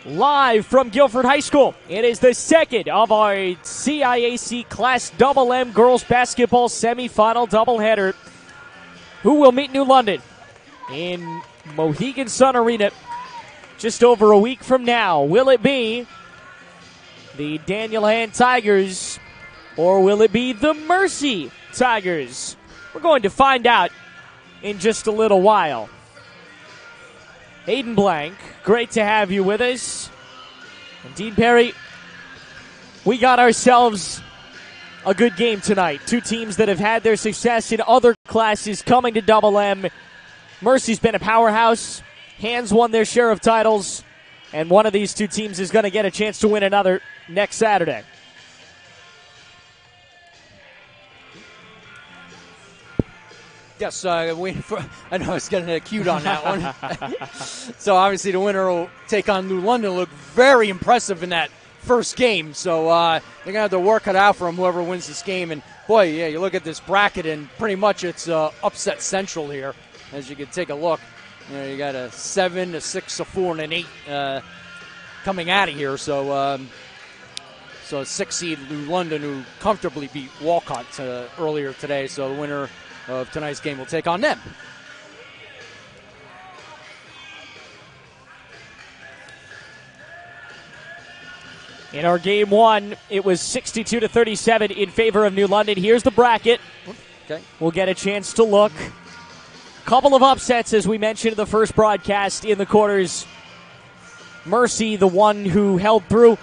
live from Guilford High School. It is the second of our CIAC Class MM girls basketball semifinal doubleheader. Who will meet New London in Mohegan Sun Arena just over a week from now? Will it be the Daniel Hand Tigers or will it be the Mercy Tigers? We're going to find out in just a little while. Hayden Blank, great to have you with us. And Dean Perry, we got ourselves a good game tonight. Two teams that have had their success in other classes coming to Double M. Mercy's been a powerhouse. Hands won their share of titles. And one of these two teams is going to get a chance to win another next Saturday. Yes, I know I was getting a cue on that one. So obviously the winner will take on New London. Look very impressive in that first game. So they're going to have to work it out for them, whoever wins this game. And boy, yeah, you look at this bracket and pretty much it's upset central here. As you can take a look, you got a 7, a 6, a 4, and an 8 coming out of here. So so 6 seed New London, who comfortably beat Walcott earlier today. So the winner of tonight's game will take on them. In our game one, it was 62-37 in favor of New London. Here's the bracket. Okay. We'll get a chance to look. Couple of upsets, as we mentioned in the first broadcast in the quarters. Mercy, the one who held through.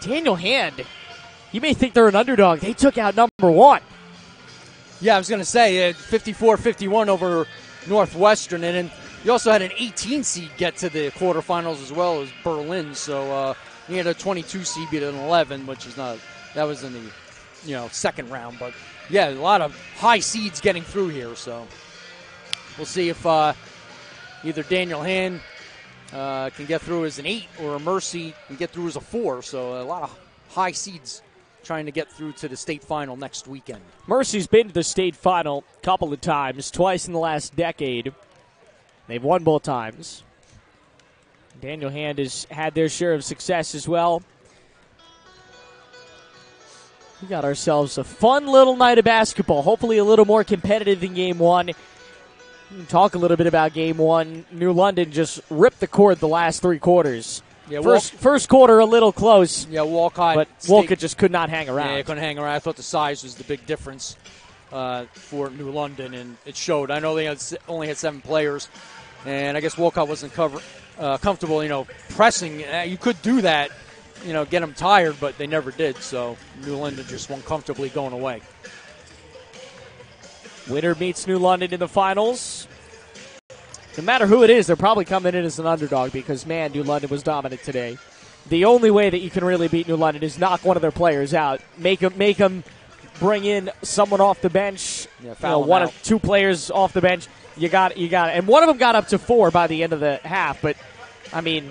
Daniel Hand, you may think they're an underdog. They took out number 1. Yeah, I was going to say 54-51 over Northwestern, and then you also had an 18 seed get to the quarterfinals as well as Berlin. So you had a 22 seed beat an 11, which is not that was in the second round. But yeah, a lot of high seeds getting through here. So we'll see if either Daniel Hand can get through as an 8 or a Mercy can get through as a 4. So a lot of high seeds trying to get through to the state final next weekend. Mercy's been to the state final a couple of times, twice in the last decade. They've won both times. Daniel Hand has had their share of success as well. We got ourselves a fun little night of basketball, hopefully a little more competitive than game one. We can talk a little bit about game one. New London just ripped the cord the last 3 quarters. Yeah, first quarter a little close. Yeah, Walcott. But Walcott just could not hang around. Yeah, he couldn't hang around. I thought the size was the big difference for New London, and it showed. I know they only had 7 players, and I guess Walcott wasn't comfortable, pressing. You could do that, get them tired, but they never did. So New London just won comfortably going away. Winner meets New London in the finals. No matter who it is, they're probably coming in as an underdog because, man, New London was dominant today. The only way that you can really beat New London is knock one of their players out. Make them bring in someone off the bench. Yeah, one of 2 players off the bench. You got it. And one of them got up to 4 by the end of the half. But, I mean,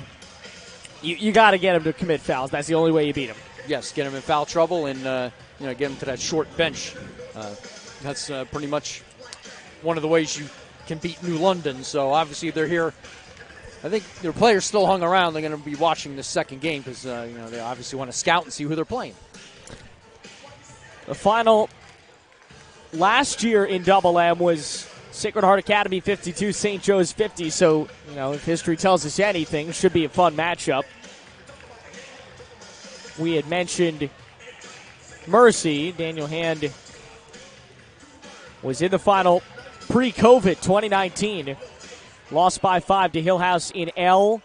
you got to get them to commit fouls. That's the only way you beat them. Yes, get them in foul trouble and get them to that short bench. That's pretty much one of the ways you can beat New London. So obviously they're here. I think their players still hung around. They're going to be watching the second game because they obviously want to scout and see who they're playing. The final last year in Double M was Sacred Heart Academy 52, St. Joe's 50. So if history tells us anything, it should be a fun matchup. We had mentioned Mercy. Daniel Hand was in the final pre-COVID 2019. Lost by 5 to Hill House in L.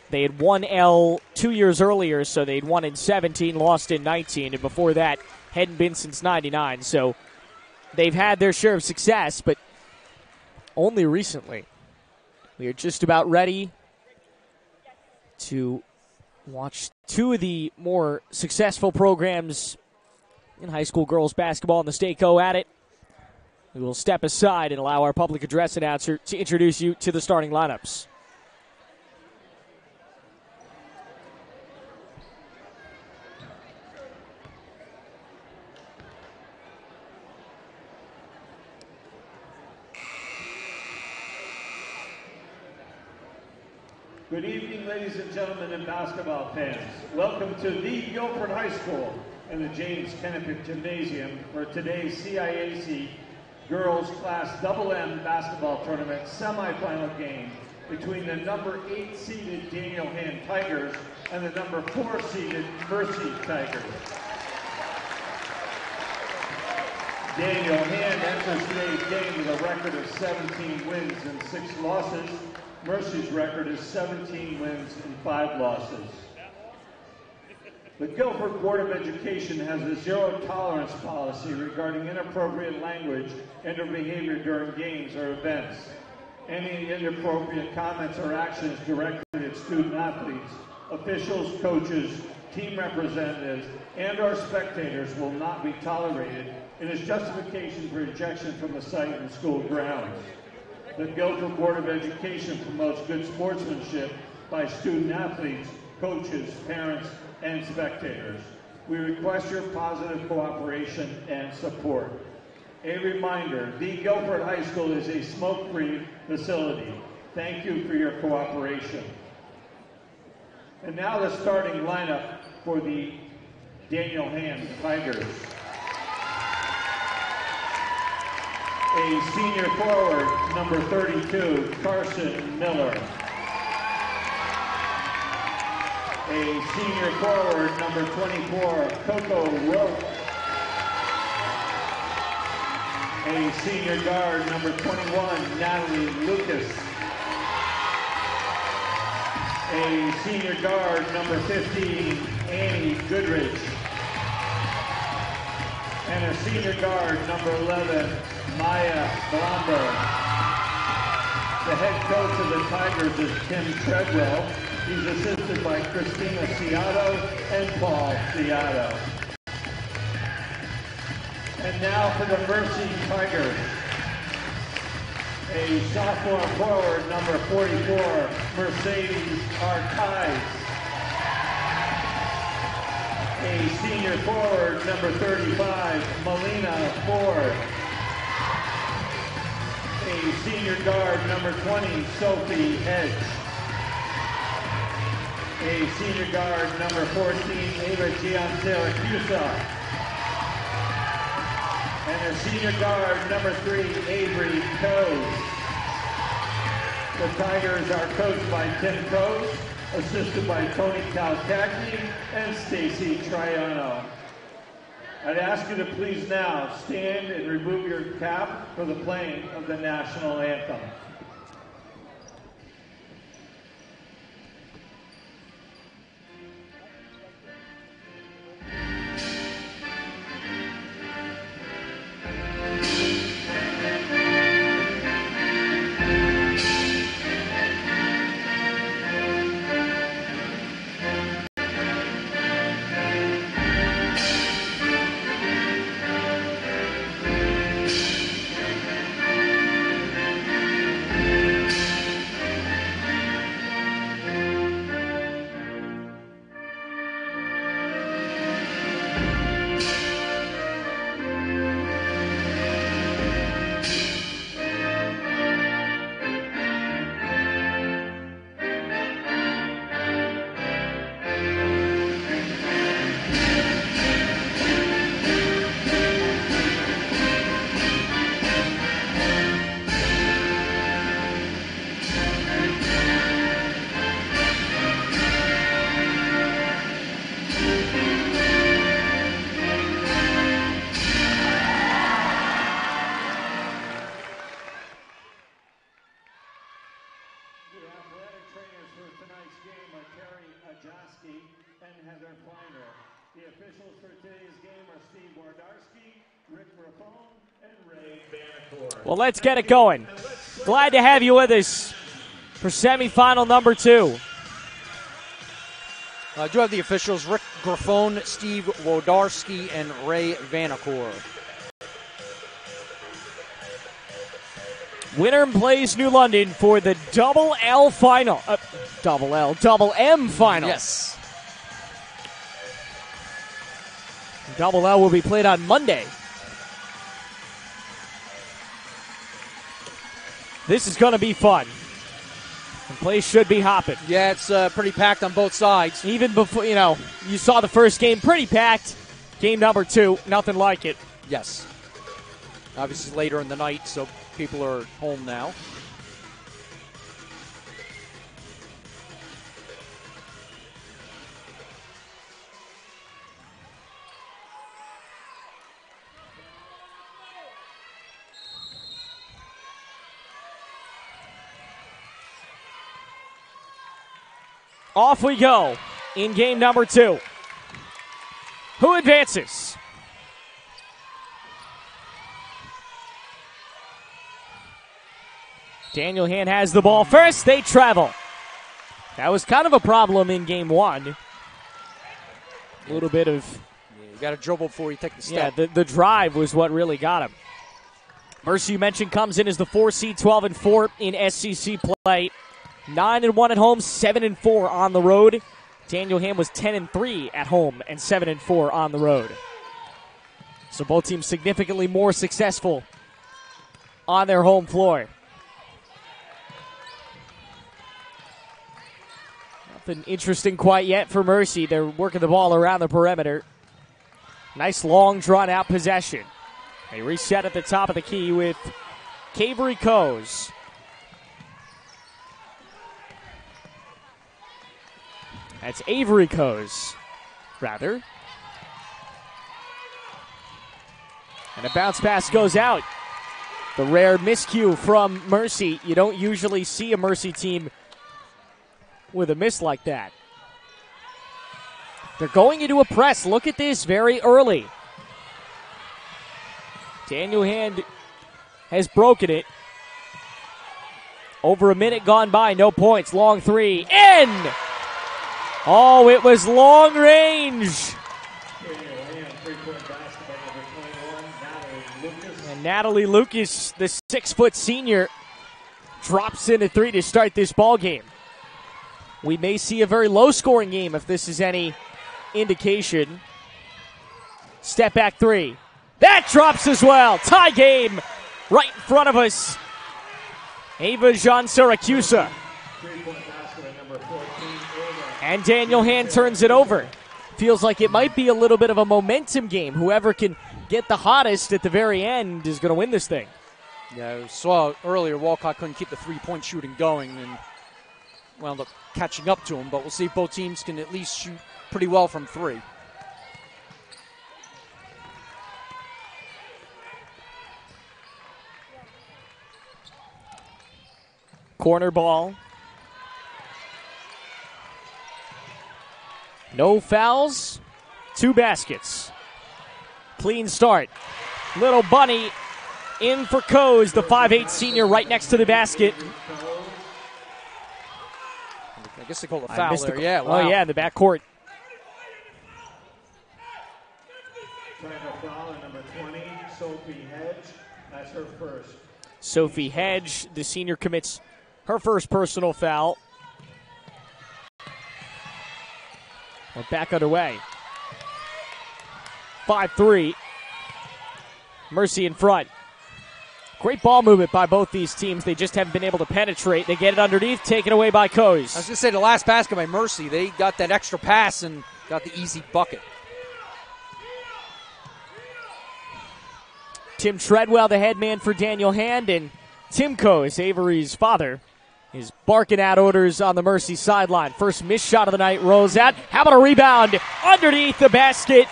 They had won L 2 years earlier, so they'd won in 17, lost in 19, and before that hadn't been since 99. So they've had their share of success, but only recently. We are just about ready to watch 2 of the more successful programs in high school girls basketball in the state go at it. We will step aside and allow our public address announcer to introduce you to the starting lineups. Good evening, ladies and gentlemen and basketball fans. Welcome to the Guilford High School and the James Kennepick Gymnasium for today's CIAC Girls Class MM Basketball Tournament semifinal game between the number 8 seeded Daniel Hand Tigers and the number 4 seeded Mercy Tigers. Daniel Hand enters today's game with a record of 17 wins and 6 losses. Mercy's record is 17 wins and 5 losses. The Guilford Board of Education has a zero tolerance policy regarding inappropriate language and or behavior during games or events. Any inappropriate comments or actions directed at student athletes, officials, coaches, team representatives, and or spectators will not be tolerated and is justification for ejection from the site and school grounds. The Guilford Board of Education promotes good sportsmanship by student athletes, coaches, parents, and spectators. We request your positive cooperation and support. A reminder, the Guilford High School is a smoke-free facility. Thank you for your cooperation. And now the starting lineup for the Daniel Hand Tigers. A senior forward, number 32, Carson Miller. A senior forward, number 24, Coco Rope. A senior guard, number 21, Natalie Lucas. A senior guard, number 15, Annie Goodrich. And a senior guard, number 11, Maya Blondo. The head coach of the Tigers is Tim Treadwell. He's assisted by Christina Ciato and Paul Ciato. And now for the Mercy Tigers. A sophomore forward, number 44, Mercedes Archives. A senior forward, number 35, Melina Ford. A senior guard, number 20, Sophie Hedge. A senior guard, number 14, Ava Giansaracusa. And a senior guard, number 3, Avery Coase. The Tigers are coached by Tim Coase, assisted by Tony Calcagni and Stacy Triano. I'd ask you to please now stand and remove your cap for the playing of the national anthem. Well, let's get it going. Glad to have you with us for semifinal number 2. I do have the officials, Rick Graffone, Steve Wodarski, and Ray Vanacore. Winner plays New London for the Double M final. Yes. Double L will be played on Monday. This is going to be fun. The place should be hopping. Yeah, it's pretty packed on both sides. Even before, you saw the first game pretty packed. Game number 2, nothing like it. Yes. Obviously later in the night, so people are home now. Off we go in game number 2. Who advances? Daniel Hand has the ball first. They travel. That was kind of a problem in game 1. A little bit of... Yeah, you got to dribble before you take the step. Yeah, the drive was what really got him. Mercy, you mentioned, comes in as the 4 seed, 12-4 in SEC play. 9-1 at home, 7-4 on the road. Daniel Ham was 10-3 at home and 7-4 on the road. So both teams significantly more successful on their home floor. Nothing interesting quite yet for Mercy. They're working the ball around the perimeter. Nice long drawn-out possession. They reset at the top of the key with Cavery Coes. That's Avery Coes, rather. And a bounce pass goes out. The rare miscue from Mercy. You don't usually see a Mercy team with a miss like that. They're going into a press. Look at this very early. Daniel Hand has broken it. Over a minute gone by, no points. Long three, in! Oh, it was long range. And Natalie Lucas, the 6-foot senior, drops in a 3 to start this ball game. We may see a very low-scoring game if this is any indication. Step back 3. That drops as well. Tie game right in front of us. Ava Jean Siracusa. And Daniel Hand turns it over. Feels like it might be a little bit of a momentum game. Whoever can get the hottest at the very end is going to win this thing. Yeah, I saw earlier Walcott couldn't keep the three-point shooting going and wound up catching up to him. But we'll see if both teams can at least shoot pretty well from 3. Corner ball. No fouls, 2 baskets. Clean start. Little Bunny in for Coes, the 5'8 senior, right next to the basket. I guess they called a foul there. Yeah, wow. Oh, yeah, in the backcourt. Foul on number 20, Sophie Hedge. That's her first. Sophie Hedge, the senior, commits her first personal foul. We're back underway. 5-3. Mercy in front. Great ball movement by both these teams. They just haven't been able to penetrate. They get it underneath, taken away by Coes. I was going to say, the last basket by Mercy, they got that extra pass and got the easy bucket. Tim Treadwell, the head man for Daniel Hand, and Tim Coes, Avery's father, is barking out orders on the Mercy sideline. First missed shot of the night rolls out. How about a rebound underneath the basket?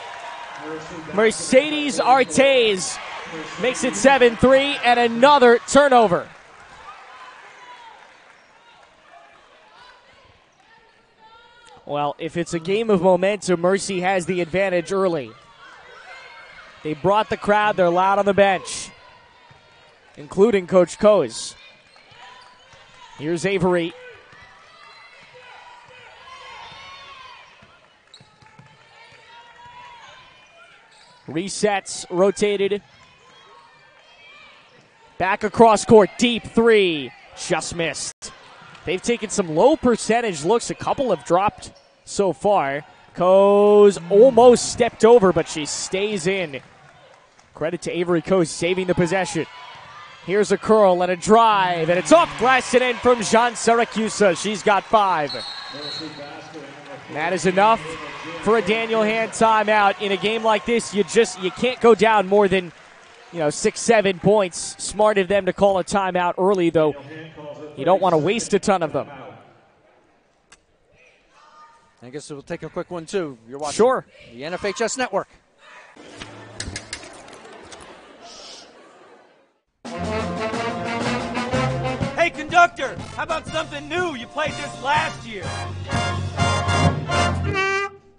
Mercedes Artes makes it 7-3 and another turnover. Well, if it's a game of momentum, Mercy has the advantage early. They brought the crowd. They're loud on the bench, including Coach Coes. Here's Avery. Resets, rotated. Back across court, deep 3. Just missed. They've taken some low percentage looks. A couple have dropped so far. Coes almost stepped over, but she stays in. Credit to Avery Coes saving the possession. Here's a curl and a drive, and it's off glass and in from Jean Siracusa. She's got 5. And that is enough for a Daniel Hand timeout. In a game like this, you can't go down more than 6-7 points. Smart of them to call a timeout early, though. You don't want to waste a ton of them. I guess we'll take a quick one, too. You're watching sure. The NFHS Network. Hey, conductor, how about something new? You played this last year.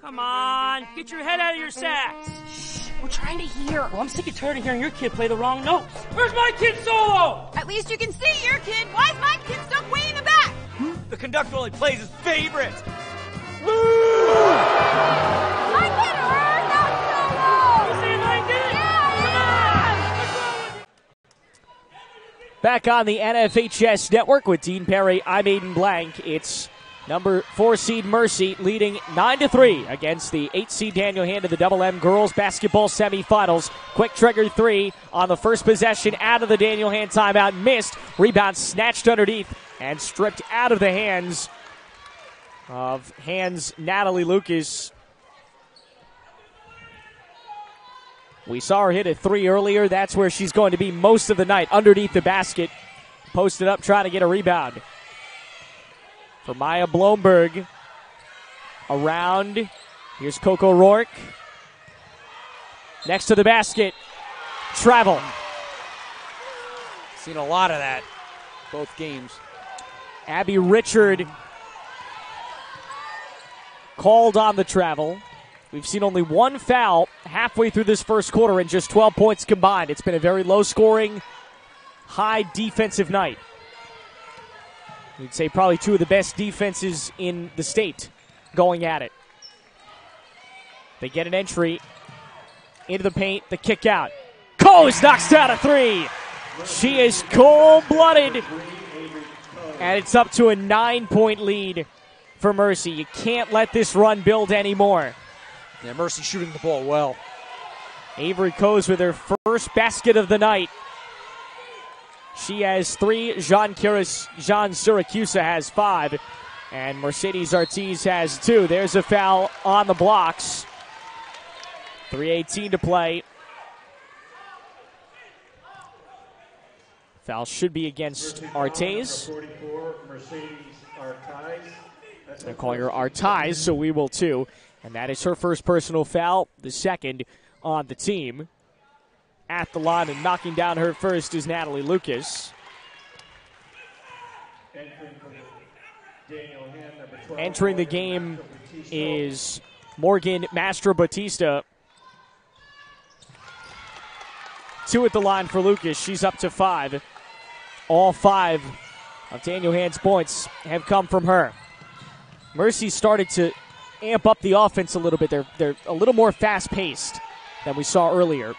Come on, get your head out of your sacks. Shh, we're trying to hear. Well, I'm sick and tired of hearing your kid play the wrong notes. Where's my kid solo? At least you can see your kid. Why is my kid stuck way in the back? The conductor only plays his favorites. My kid earned that solo! You saying I did? Yeah, Come on! Back on the NFHS Network with Dean Perry, I'm Aiden Blank. It's number 4 seed Mercy leading 9-3 against the 8 seed Daniel Hand of the Double M girls basketball semifinals. Quick trigger 3 on the first possession out of the Daniel Hand timeout. Missed. Rebound snatched underneath and stripped out of the hands of Natalie Lucas. We saw her hit a 3 earlier. That's where she's going to be most of the night, underneath the basket. Posted up, trying to get a rebound. For Maya Blomberg. Around. Here's Coco Rourke. Next to the basket. Travel. Seen a lot of that both games. Abby Richard called on the travel. We've seen only one foul halfway through this first quarter and just 12 points combined. It's been a very low-scoring, high defensive night. You'd say probably 2 of the best defenses in the state going at it. They get an entry into the paint, the kick out. Coase knocks down a 3. She is cold-blooded, and it's up to a 9-point lead for Mercy. You can't let this run build anymore. Yeah, Mercy shooting the ball well. Avery Coase with her first basket of the night. She has 3. Jean Siracusa has 5. And Mercedes Ortiz has 2. There's a foul on the blocks. 3:18 to play. Foul should be against Ortiz. They're calling her Artiz, so we will too. And that is her first personal foul, the second on the team. At the line and knocking down her first is Natalie Lucas. Entering the game is Morgan Mastro-Batista. 2 at the line for Lucas. She's up to 5. All 5 of Daniel Hand's points have come from her. Mercy started to amp up the offense a little bit. They're a little more fast-paced than we saw earlier.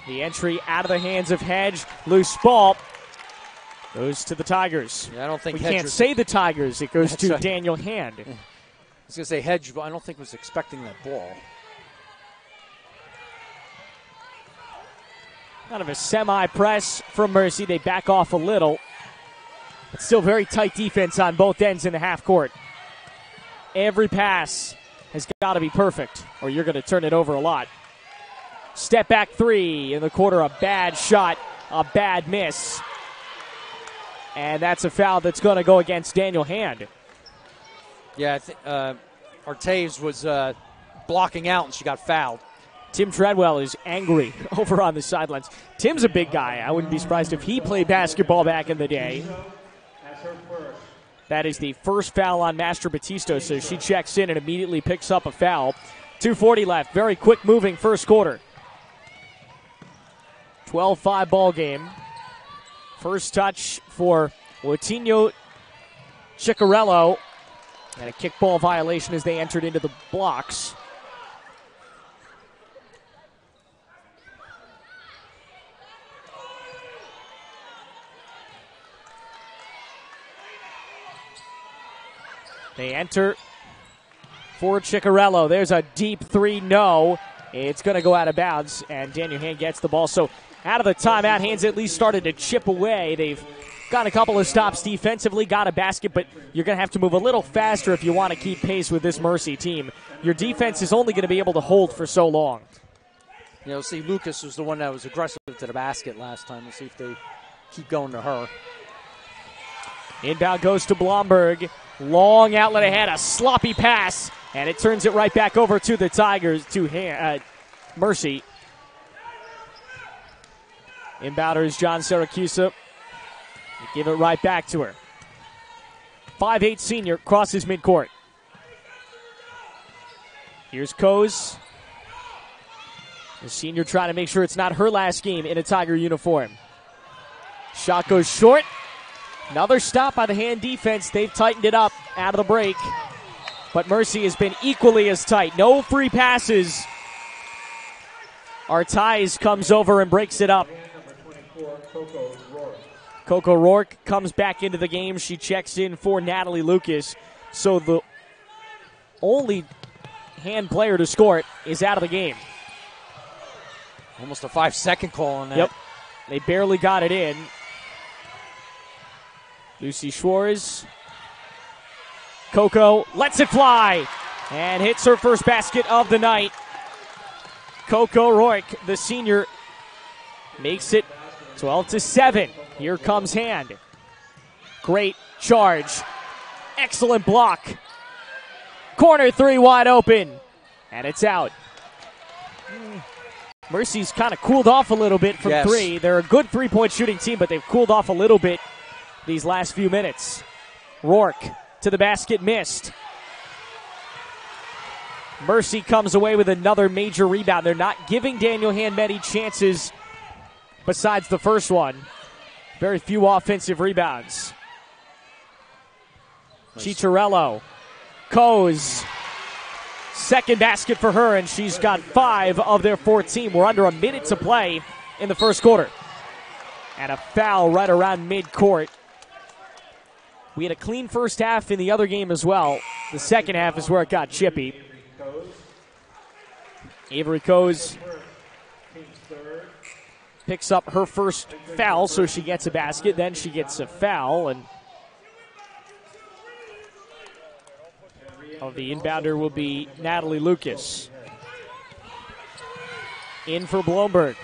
The entry out of the hands of Hedge. Loose ball goes to the Tigers. Yeah, I don't think we Hedge can't say the Tigers. It goes to right. Daniel Hand. I was going to say Hedge, but I don't think was expecting that ball. Kind of a semi-press from Mercy. They back off a little. But still very tight defense on both ends in the half court. Every pass has got to be perfect, or you're going to turn it over a lot. Step back 3 in the quarter. A bad shot, a bad miss. And that's a foul that's going to go against Daniel Hand. Yeah, I think Ortiz was blocking out, and she got fouled. Tim Treadwell is angry over on the sidelines. Tim's a big guy. I wouldn't be surprised if he played basketball back in the day. That is the first foul on Mastro-Batista, so she checks in and immediately picks up a foul. 2:40 left. Very quick moving first quarter. 12-5 ball game. First touch for Watinho Ciccarello. And a kickball violation as they entered into the blocks. They enter for Ciccarello. There's a deep 3, no. It's going to go out of bounds, and Daniel Hand gets the ball. So out of the timeout, Hand's at least started to chip away. They've got a couple of stops defensively, got a basket, but you're going to have to move a little faster if you want to keep pace with this Mercy team. Your defense is only going to be able to hold for so long. You know, see, Lucas was the one that was aggressive to the basket last time. We'll see if they keep going to her. Inbound goes to Blomberg. Long outlet ahead, a sloppy pass, and it turns it right back over to the Tigers, to Mercy. Inbounder is John Syracuse. Give it right back to her. 5'8" senior crosses midcourt. Here's Coase. The senior trying to make sure it's not her last game in a Tiger uniform. Shot goes short. Another stop by the Hand defense. They've tightened it up out of the break. But Mercy has been equally as tight. No free passes. Artiz comes over and breaks it up. Coco Rourke comes back into the game. She checks in for Natalie Lucas. So the only Hand player to score it is out of the game. Almost a 5-second call on that. Yep. They barely got it in. Lucy Schwartz. Coco lets it fly and hits her first basket of the night. Coco Rourke, the senior, makes it 12-7. Here comes Hand. Great charge. Excellent block. Corner three wide open. And it's out. Mercy's kind of cooled off a little bit from three. They're a good three-point shooting team, but they've cooled off a little bit these last few minutes. Rourke to the basket, missed. Mercy comes away with another major rebound. They're not giving Daniel Hand many chances besides the first one. Very few offensive rebounds. Nice. Chicharello. Coase. Second basket for her, and she's got 5 of their 14. We're under a minute to play in the first quarter. And a foul right around midcourt. We had a clean first half in the other game as well. The second half is where it got chippy. Avery Coase picks up her first foul, so she gets a basket. Then she gets a foul, and the inbounder will be Natalie Lucas. In for Blomberg.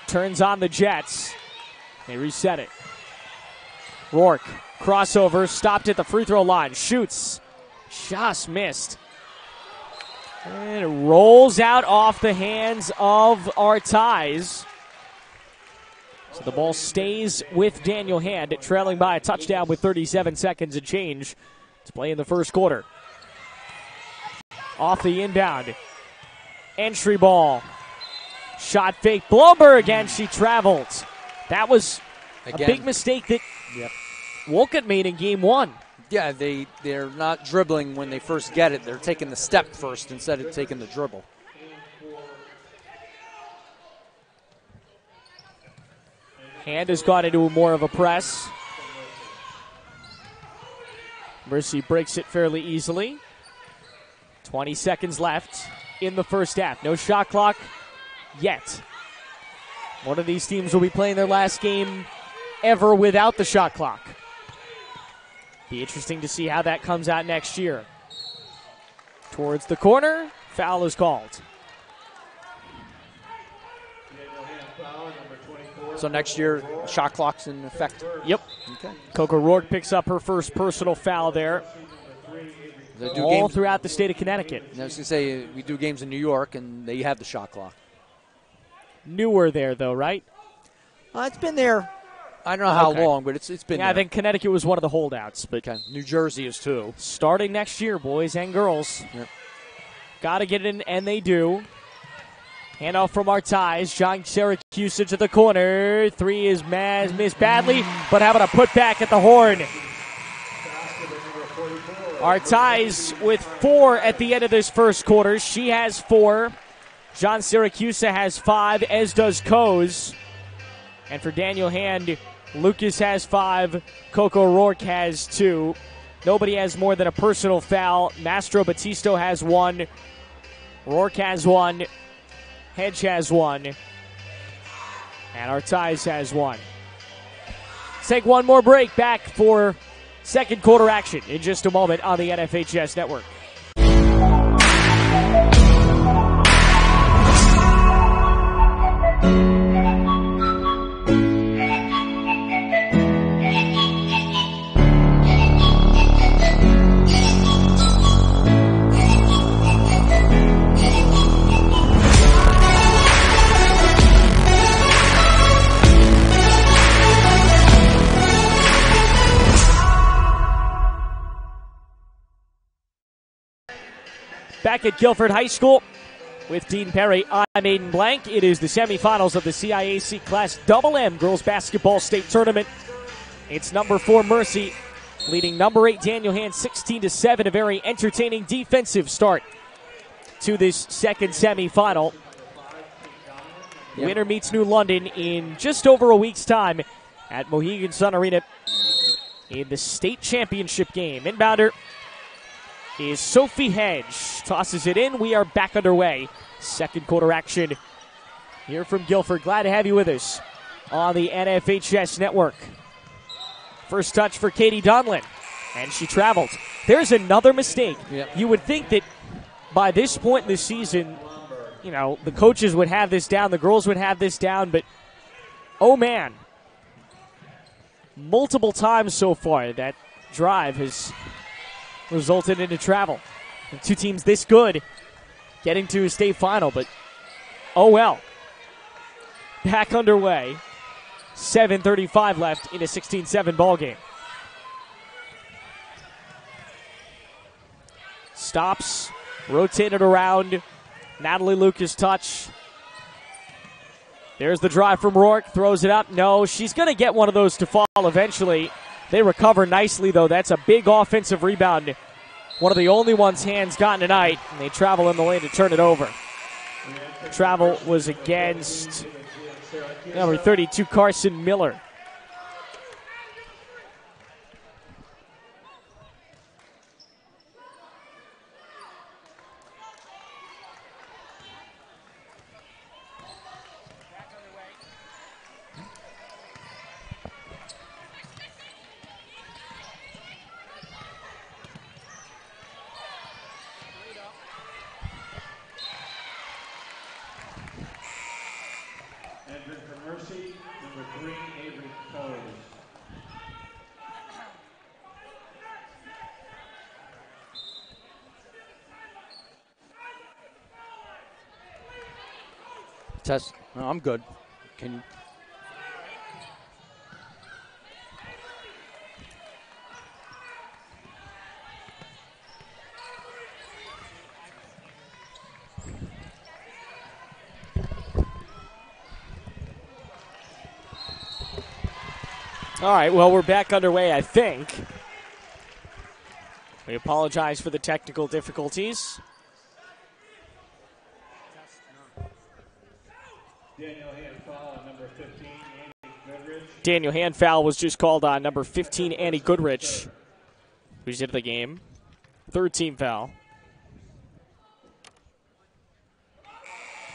Turns on the Jets. They reset it. Rourke, crossover, stopped at the free throw line, shoots, just missed. And it rolls out off the hands of Artiz. So the ball stays with Daniel Hand, trailing by a touchdown with 37 seconds and change to play in the first quarter. Off the inbound. Entry ball. Shot fake. Blomberg, and she traveled. That was a big mistake that Wolcott made in game one. Yeah, they're not dribbling when they first get it. They're taking the step first instead of taking the dribble. Hand has gone into more of a press. Mercy breaks it fairly easily. 20 seconds left in the first half. No shot clock yet. One of these teams will be playing their last game ever without the shot clock. Be interesting to see how that comes out next year. Towards the corner, foul is called. So next year, shot clock's in effect. Yep. Okay. Coco Rourke picks up her first personal foul there. All throughout the state of Connecticut. I was going to say, we do games in New York, and they have the shot clock. Newer there, though, right? It's been there. I don't know how long, but it's been there. I think Connecticut was one of the holdouts. But New Jersey is too. Starting next year, boys and girls. Yep. Got to get it in, and they do. Handoff from Artiz. John Syracuse to the corner. Three is missed badly, but having a put back at the horn. Artiz with 4 at the end of this first quarter. She has 4. John Syracuse has 5, as does Coase. And for Daniel Hand, Lucas has 5. Coco Rourke has 2. Nobody has more than a personal foul. Mastro Batisto has 1. Rourke has one. Hedge has one. And Artiz has one. Let's take one more break. Back for second quarter action in just a moment on the NFHS Network. Back at Guilford High School with Dean Perry, I'm Aiden Blank. It is the semifinals of the CIAC Class MM Girls Basketball State Tournament. It's number 4 Mercy leading number 8 Daniel Hand 16-7. A very entertaining defensive start to this second semifinal. Yep. Winner meets New London in just over a week's time at Mohegan Sun Arena in the state championship game. Inbounder is Sophie Hedge. Tosses it in. We are back underway. Second quarter action here from Guilford. Glad to have you with us on the NFHS Network. First touch for Katie Donlin, and she traveled. There's another mistake. Yep. You would think that by this point in the season, you know, the coaches would have this down, the girls would have this down, but oh man, multiple times so far that drive has resulted in a travel. And two teams this good getting to a state final, but oh well. Back underway. 7:35 left in a 16-7 ball game. Stops, rotated around. Natalie Lucas touch. There's the drive from Rourke, throws it up. No, she's going to get one of those to fall eventually. They recover nicely, though. That's a big offensive rebound. One of the only ones Hands gotten tonight, and they travel in the lane to turn it over. Travel was against number 32, Carson Miller. Test. No, I'm good. Can you? All right, well, we're back underway, I think. We apologize for the technical difficulties. Daniel Hand foul was just called on number 15, Annie Goodrich, who's into the game. Third team foul.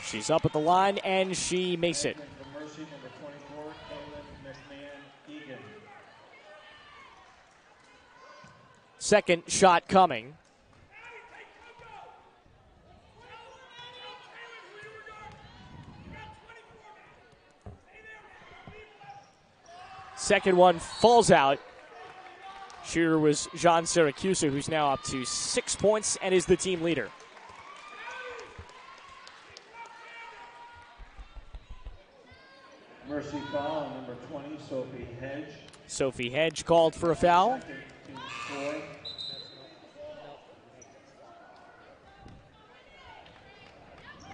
She's up at the line, and she makes it. Second shot coming. Second one falls out. Shooter was Jean Siracusa, who's now up to 6 points and is the team leader. Mercy foul on number 20, Sophie Hedge. Sophie Hedge called for a foul.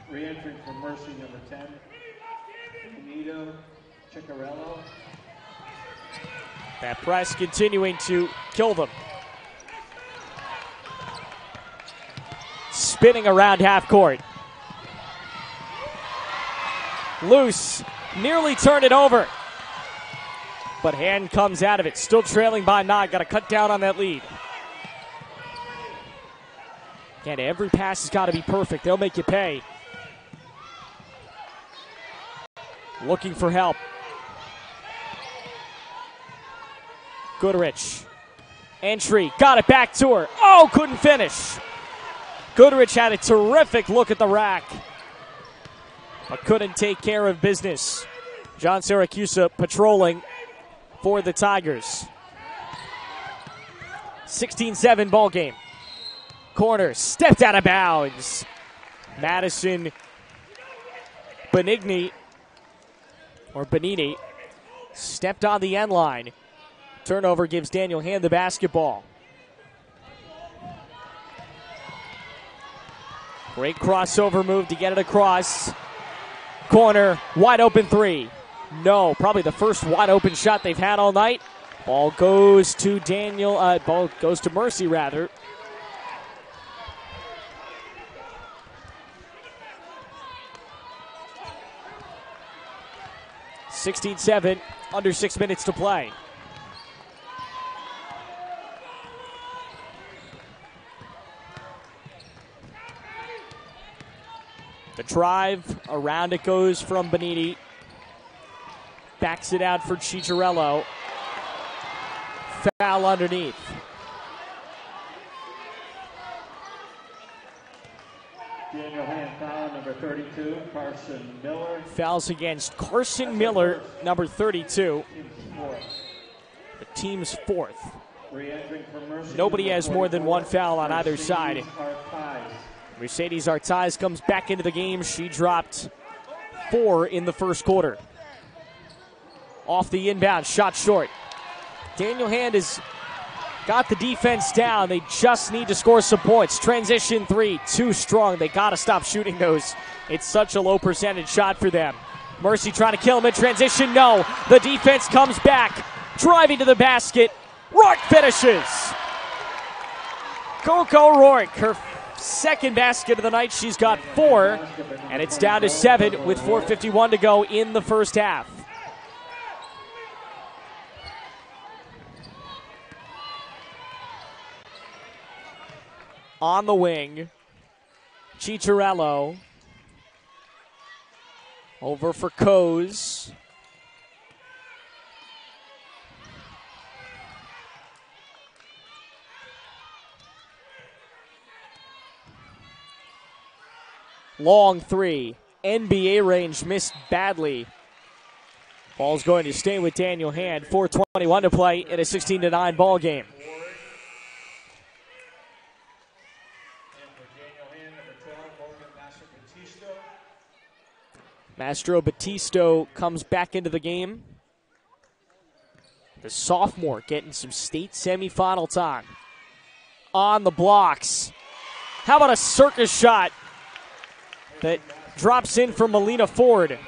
Re-entering for Mercy, number 10, Benito Ciccarello. That press continuing to kill them. Spinning around half court. Loose, nearly turned it over. But Hand comes out of it, still trailing by 9. Got to cut down on that lead. Again, every pass has got to be perfect. They'll make you pay. Looking for help. Goodrich. Entry. Got it back to her. Oh, couldn't finish. Goodrich had a terrific look at the rack, but couldn't take care of business. John Siracusa patrolling for the Tigers. 16-7 ball game. Corner stepped out of bounds. Madison Benigni stepped on the end line. Turnover gives Daniel Hand the basketball. Great crossover move to get it across. Corner, wide open three. No, probably the first wide open shot they've had all night. Ball goes to Mercy rather. (16-7), under 6 minutes to play. The drive, around it goes from Benini. Backs it out for Ciccarello. Foul underneath. Daniel Hand foul, number 32, Carson Miller. Fouls against Carson Miller, number 32. The team's fourth. Nobody has more than one foul on either side. Mercedes Artaiz comes back into the game. She dropped 4 in the first quarter. Off the inbound, shot short. Daniel Hand has got the defense down. They just need to score some points. Transition three, too strong. They got to stop shooting those. It's such a low percentage shot for them. Mercy trying to kill him in transition. No, the defense comes back. Driving to the basket. Rourke finishes. Coco Rourke, her second basket of the night. She's got 4, and it's down to 7 with 4:51 to go in the first half. On the wing, Ciccarello. Over for Coase. Long three. NBA range, missed badly. Ball's going to stay with Daniel Hand. 4:21 to play in a 16-9 ball game. Mastro Battisto comes back into the game. The sophomore getting some state semifinal time. On the blocks. How about a circus shot that drops in from Melina Ford?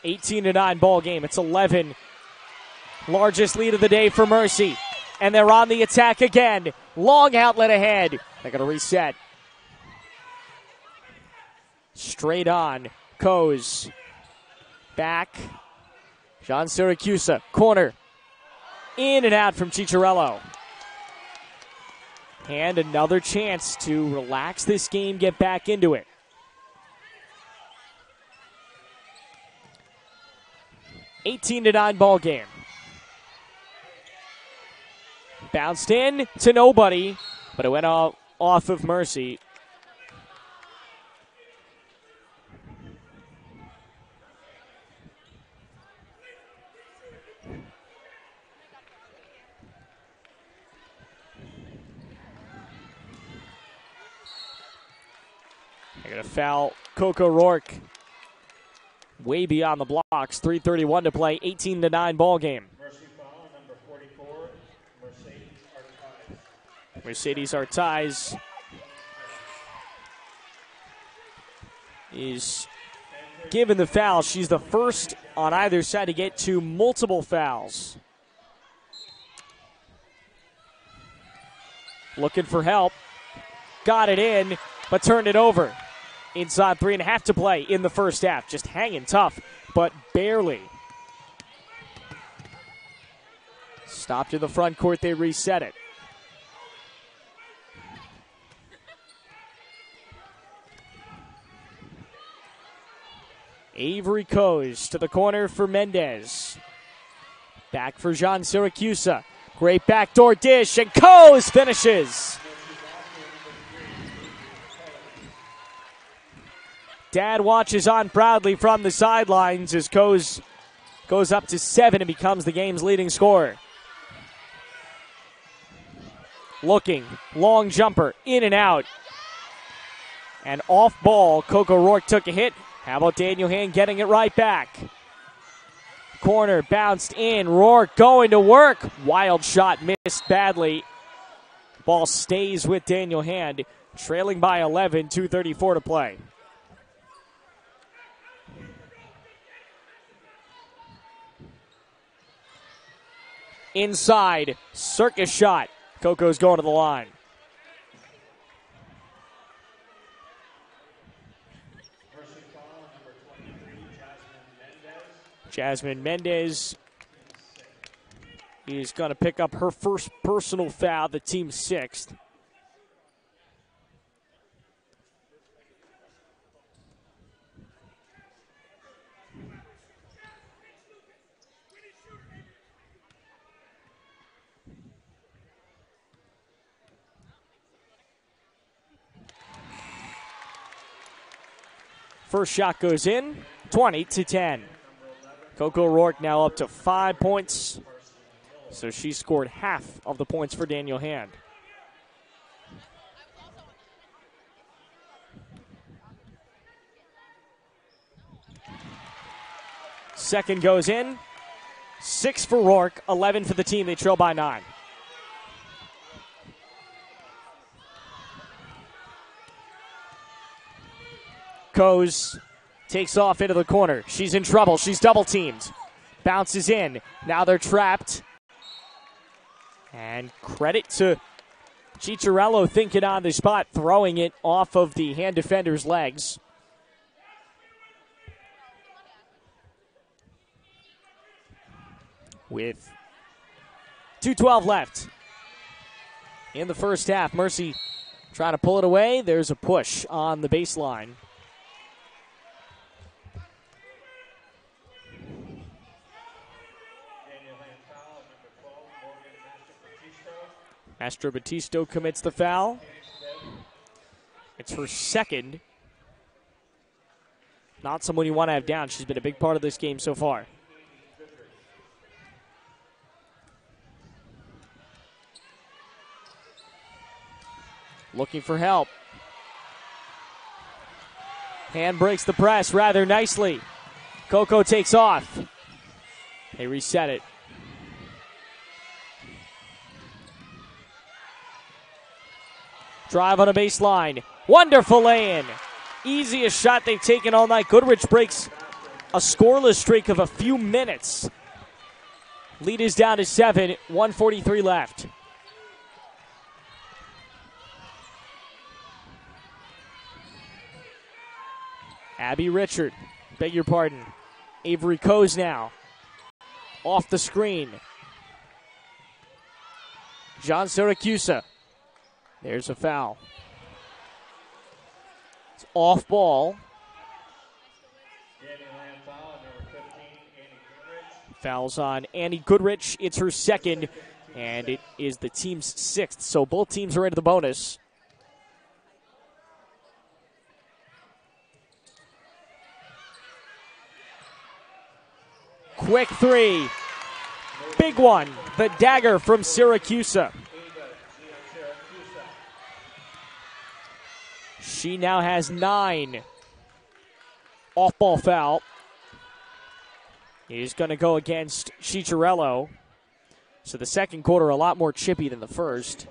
18-9 ball game. It's 11. Largest lead of the day for Mercy. And they're on the attack again. Long outlet ahead. They're going to reset. Straight on. Coase. Back. John Siracusa. Corner. In and out from Ciccarello. And another chance to relax this game, get back into it. (18-9) ball game. Bounced in to nobody, but it went off of Mercy. They're going to foul Coco Rourke. Way beyond the blocks. 3:31 to play. 18-9 ball game. Mercy foul, number 44, Mercedes Artaiz. Mercedes Artaiz is given the foul. She's the first on either side to get to multiple fouls. Looking for help. Got it in, but turned it over. Inside 3.5 to play in the first half. Just hanging tough, but barely. Stopped in the front court. They reset it. Avery Coes to the corner for Mendez. Back for Jean Siracusa. Great backdoor dish, and Coes finishes. Dad watches on proudly from the sidelines as Coes goes up to 7 and becomes the game's leading scorer. Looking, long jumper, in and out. And off ball, Coco Rourke took a hit. How about Daniel Hand getting it right back? Corner bounced in, Rourke going to work. Wild shot missed badly. Ball stays with Daniel Hand, trailing by 11, 2:34 to play. Inside, circus shot. Coco's going to the line. Jasmine Mendez is going to pick up her first personal foul, the team's 6th. First shot goes in, 20-10. Coco Rourke now up to 5 points. So she scored half of the points for Daniel Hand. Second goes in. 6 for Rourke, 11 for the team. They trail by 9. Coes takes off into the corner. She's in trouble. She's double teamed. Bounces in. Now they're trapped. And credit to Chicharello thinking on the spot, throwing it off of the Hand defender's legs. With 2:12 left in the first half. Mercy trying to pull it away. There's a push on the baseline. Astro Batisto commits the foul. It's her second. Not someone you want to have down. She's been a big part of this game so far. Looking for help. Hand breaks the press rather nicely. Coco takes off. They reset it. Drive on a baseline. Wonderful lay-in. Easiest shot they've taken all night. Goodrich breaks a scoreless streak of a few minutes. Lead is down to 7, 1:43 left. Abby Richard, beg your pardon. Avery Coes now. Off the screen. John Siracusa. There's a foul. It's off ball. Fouls on Annie Goodrich. It's her second, and it is the team's 6th. So both teams are into the bonus. Quick three. Big one. The dagger from Siracusa. She now has 9. Off-ball foul. He's going to go against Chicharello. So the second quarter a lot more chippy than the first.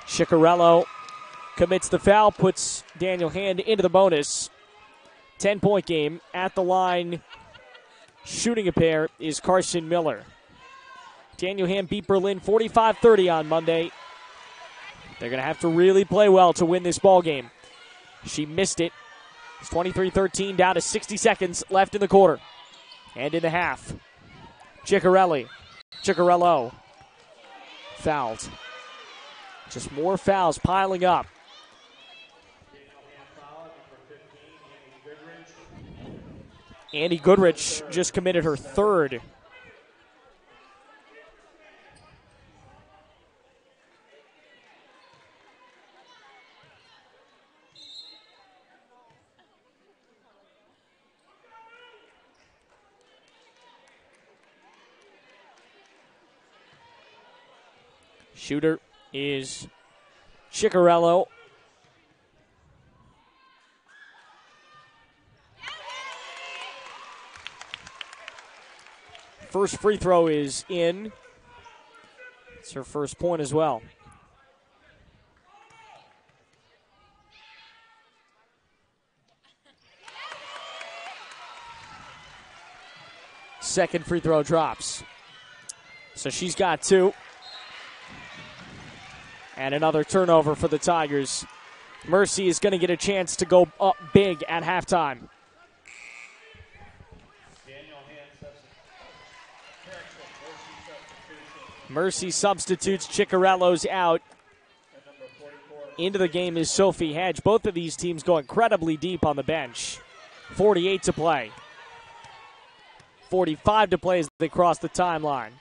Chicharello commits the foul, puts Daniel Hand into the bonus. 10-point game. At the line, shooting a pair is Carson Miller. Daniel Hand beat Berlin 45-30 on Monday. They're going to have to really play well to win this ball game. She missed it. It's 23-13, down to 60 seconds left in the quarter. And in the half. Chicharello. Fouled. Just more fouls piling up. Andy Goodrich just committed her third. Shooter is Ciccarello. First free throw is in. It's her first point as well. Second free throw drops. So she's got two. And another turnover for the Tigers. Mercy is going to get a chance to go up big at halftime. Mercy substitutes. Ciccarello's out. Into the game is Sophie Hedge. Both of these teams go incredibly deep on the bench. 48 to play. 45 to play as they cross the timeline.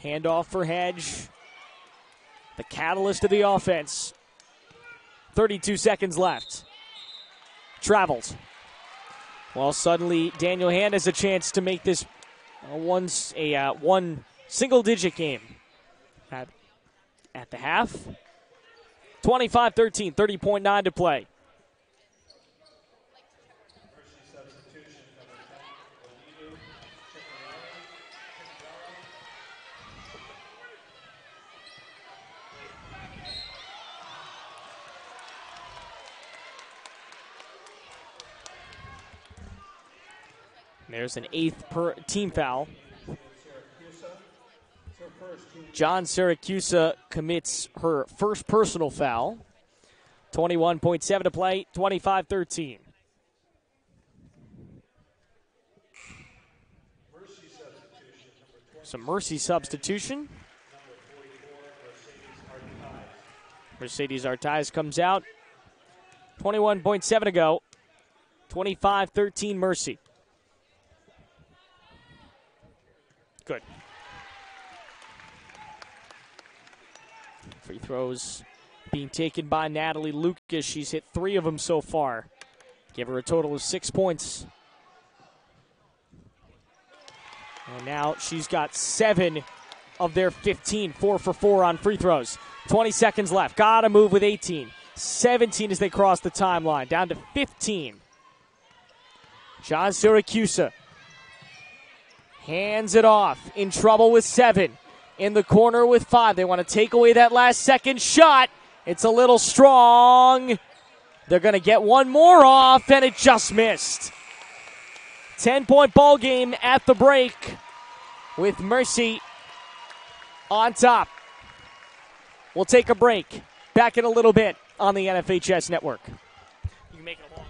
Handoff for Hedge. The catalyst of the offense. 32 seconds left. Travels. Well, suddenly Daniel Hand has a chance to make this one single-digit game. At the half. 25-13, 30.9 to play. There's an 8th team foul. John Siracusa commits her first personal foul. 21.7 to play, 25-13. Some Mercy substitution. Mercedes Artaiz comes out. 21.7 to go. 25-13 Mercy. Good. Free throws being taken by Natalie Lucas. She's hit 3 of them so far. Give her a total of 6 points. And now she's got 7 of their 15. 4 for 4 on free throws. 20 seconds left. Got to move with 18. 17 as they cross the timeline. Down to 15. John Siracusa hands it off. In trouble with 7. In the corner with 5. They want to take away that last second shot. It's a little strong. They're going to get one more off, and it just missed. 10-point ball game at the break with Mercy on top. We'll take a break. Back in a little bit on the NFHS Network. You can make it long.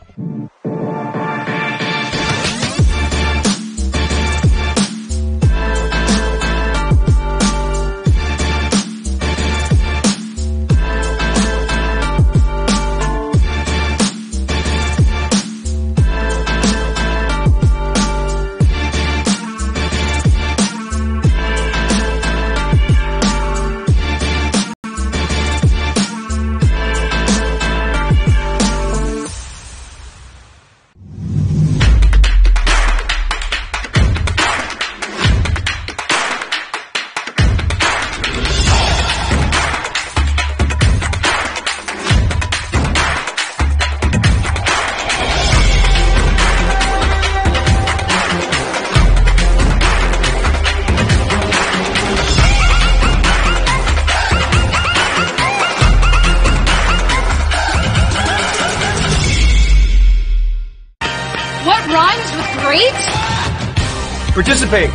Participate.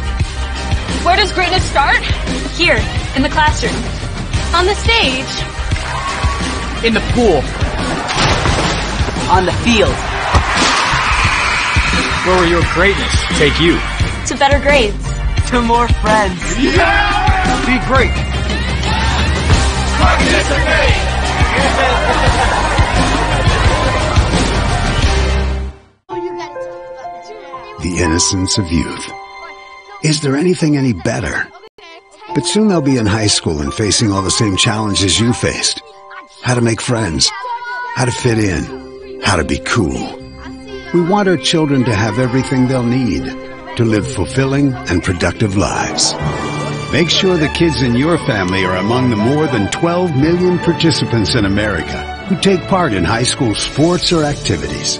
Where does greatness start? Here, in the classroom. On the stage. In the pool. On the field. Where will your greatness take you? To better grades. To more friends. Yeah! Be great. The innocence of youth. Is there anything any better? But soon they'll be in high school and facing all the same challenges you faced. How to make friends, how to fit in, how to be cool. We want our children to have everything they'll need to live fulfilling and productive lives. Make sure the kids in your family are among the more than 12 million participants in America who take part in high school sports or activities.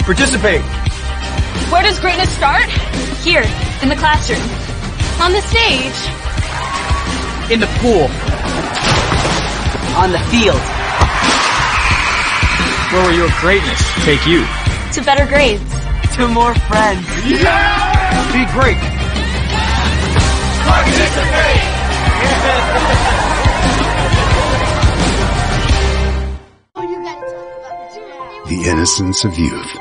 Participate. Where does greatness start? Here, in the classroom. On the stage. In the pool. On the field. Where will your greatness take you? To better grades. To more friends. Yeah! Be great. Participate! The innocence of youth.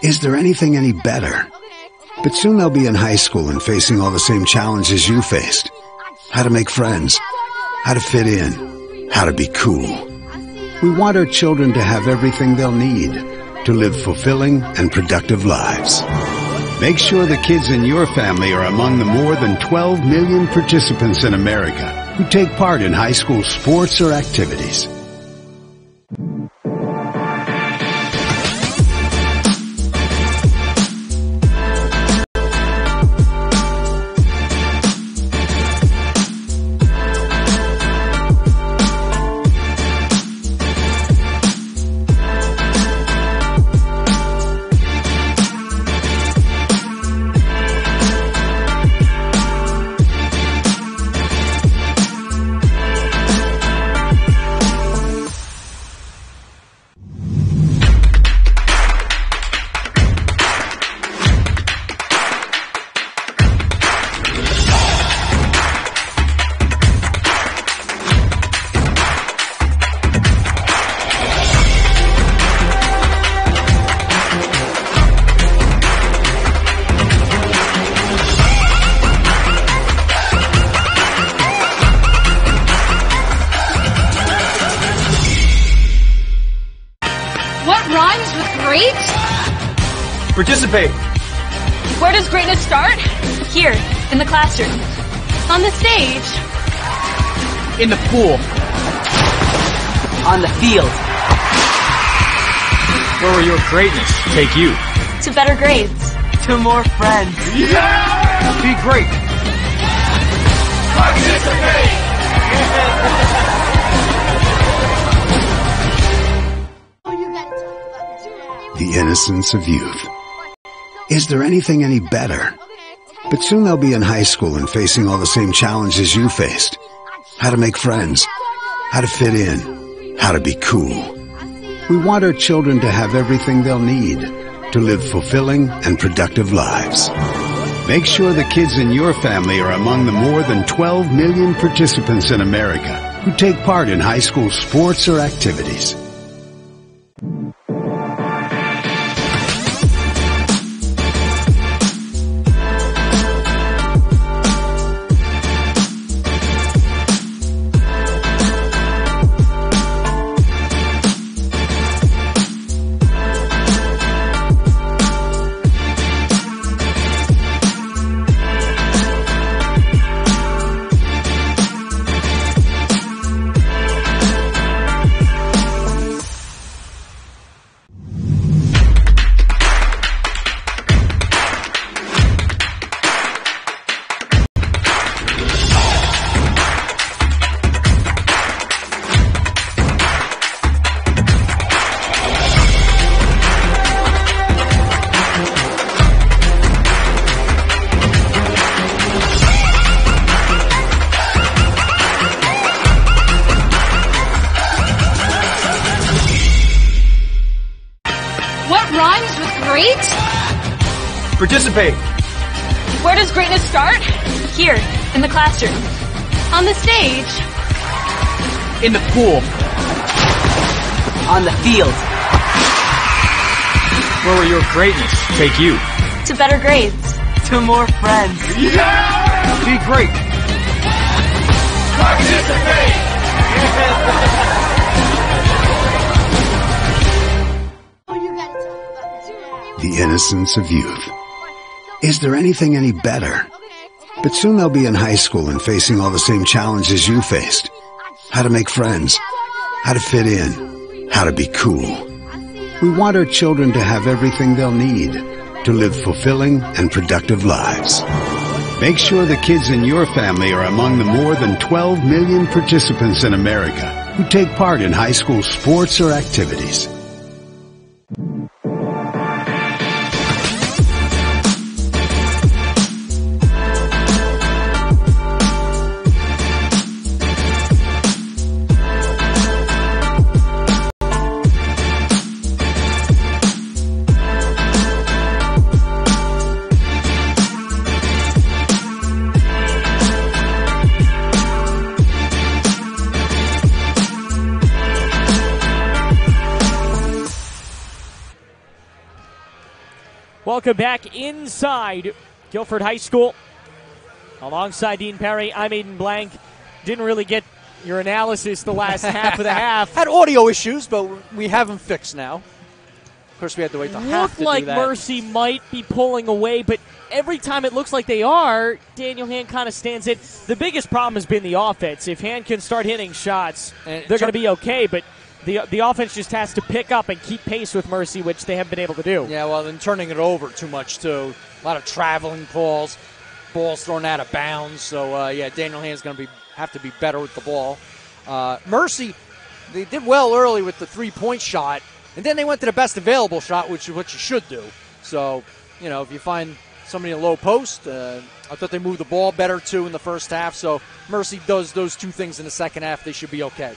Is there anything any better? But soon they'll be in high school and facing all the same challenges you faced. How to make friends, how to fit in, how to be cool. We want our children to have everything they'll need to live fulfilling and productive lives. Make sure the kids in your family are among the more than 12 million participants in America who take part in high school sports or activities. Participate. Where does greatness start? Here, in the classroom. On the stage. In the pool. On the field. Where will your greatness take you? To better grades. To more friends. Yeah! Be great. Participate! The innocence of youth. Is there anything any better? But soon they'll be in high school and facing all the same challenges you faced. How to make friends, how to fit in, how to be cool. We want our children to have everything they'll need to live fulfilling and productive lives. Make sure the kids in your family are among the more than 12 million participants in America who take part in high school sports or activities. Participate. Where does greatness start? Here, in the classroom. On the stage. In the pool. On the field. Where will your greatness take you? To better grades. To more friends. Be great. The innocence of youth. Is there anything any better? But soon they'll be in high school and facing all the same challenges you faced. How to make friends. How to fit in. How to be cool. We want our children to have everything they'll need to live fulfilling and productive lives. Make sure the kids in your family are among the more than 12 million participants in America who take part in high school sports or activities. Welcome back inside Guilford High School. Alongside Dean Perry, I'm Aiden Blank. Didn't really get your analysis the last half of the half. Had audio issues, but we have them fixed now. Of course, we had to wait till half to do that. Looked like Mercy might be pulling away, but every time it looks like they are, Daniel Hand kind of stands in. The biggest problem has been the offense. If Hand can start hitting shots, they're going to be okay, but the offense just has to pick up and keep pace with Mercy, which they haven't been able to do. Yeah, well, then turning it over too much, too. A lot of traveling calls, balls thrown out of bounds. So, yeah, Daniel Hand's going to have to be better with the ball. Mercy, they did well early with the three-point shot, and then they went to the best available shot, which is what you should do. So, you know, if you find somebody in a low post, I thought they moved the ball better, too, in the first half. So Mercy does those two things in the second half. They should be okay.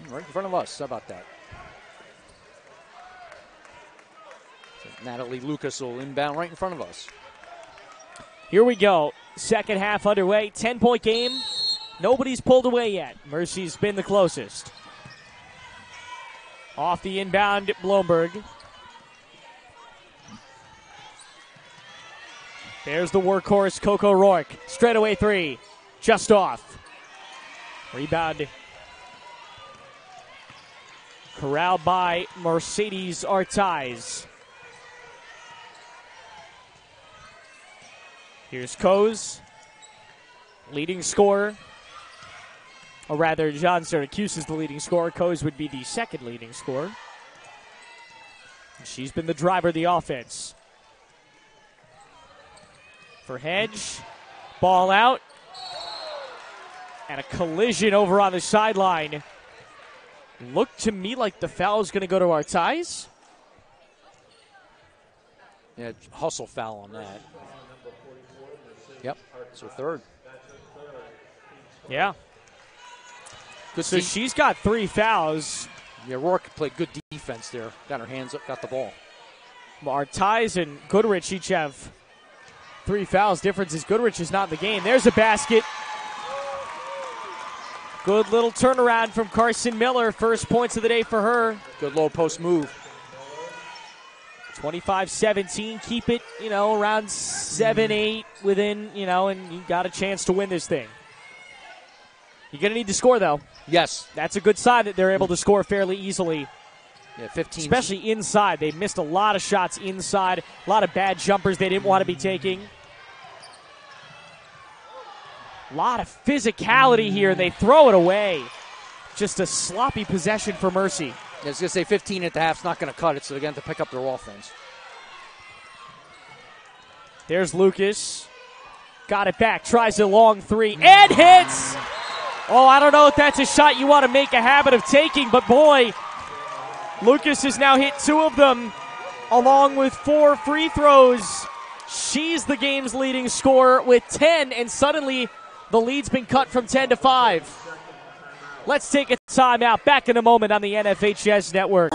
Right in front of us. How about that? So Natalie Lucas will inbound right in front of us. Here we go. Second half underway. 10-point game. Nobody's pulled away yet. Mercy's been the closest. Off the inbound, Blomberg. There's the workhorse, Coco Rourke. Straightaway three. Just off. Rebound. Corralled by Mercedes Artaiz. Here's Coase, leading scorer. Or rather, John Syracuse is the leading scorer. Coase would be the second leading scorer. She's been the driver of the offense. For Hedge, ball out. And a collision over on the sideline. Looked to me like the foul is going to go to Artaiz. Yeah, hustle foul on that. Yep, it's her third. Yeah. Good so she's got 3 fouls. Yeah, Rourke played good defense there. Got her hands up, got the ball. Artaiz and Goodrich each have 3 fouls. Difference is Goodrich is not in the game. There's a basket. Good little turnaround from Carson Miller. First points of the day for her. Good low post move. 25-17. Keep it, around 7-8 within, and you got a chance to win this thing. You're going to need to score, though. Yes. That's a good sign that they're able to score fairly easily. Yeah, 15. Especially inside. They missed a lot of shots inside. A lot of bad jumpers they didn't want to be taking. A lot of physicality here. They throw it away. Just a sloppy possession for Mercy. I was going to say 15 at the half's not going to cut it, so they're going to pick up their offense. There's Lucas. Got it back. Tries a long three. And hits! Oh, I don't know if that's a shot you want to make a habit of taking, but boy, Lucas has now hit 2 of them, along with 4 free throws. She's the game's leading scorer with 10, and suddenly The lead's been cut from 10 to 5. Let's take a timeout. Back in a moment on the NFHS Network.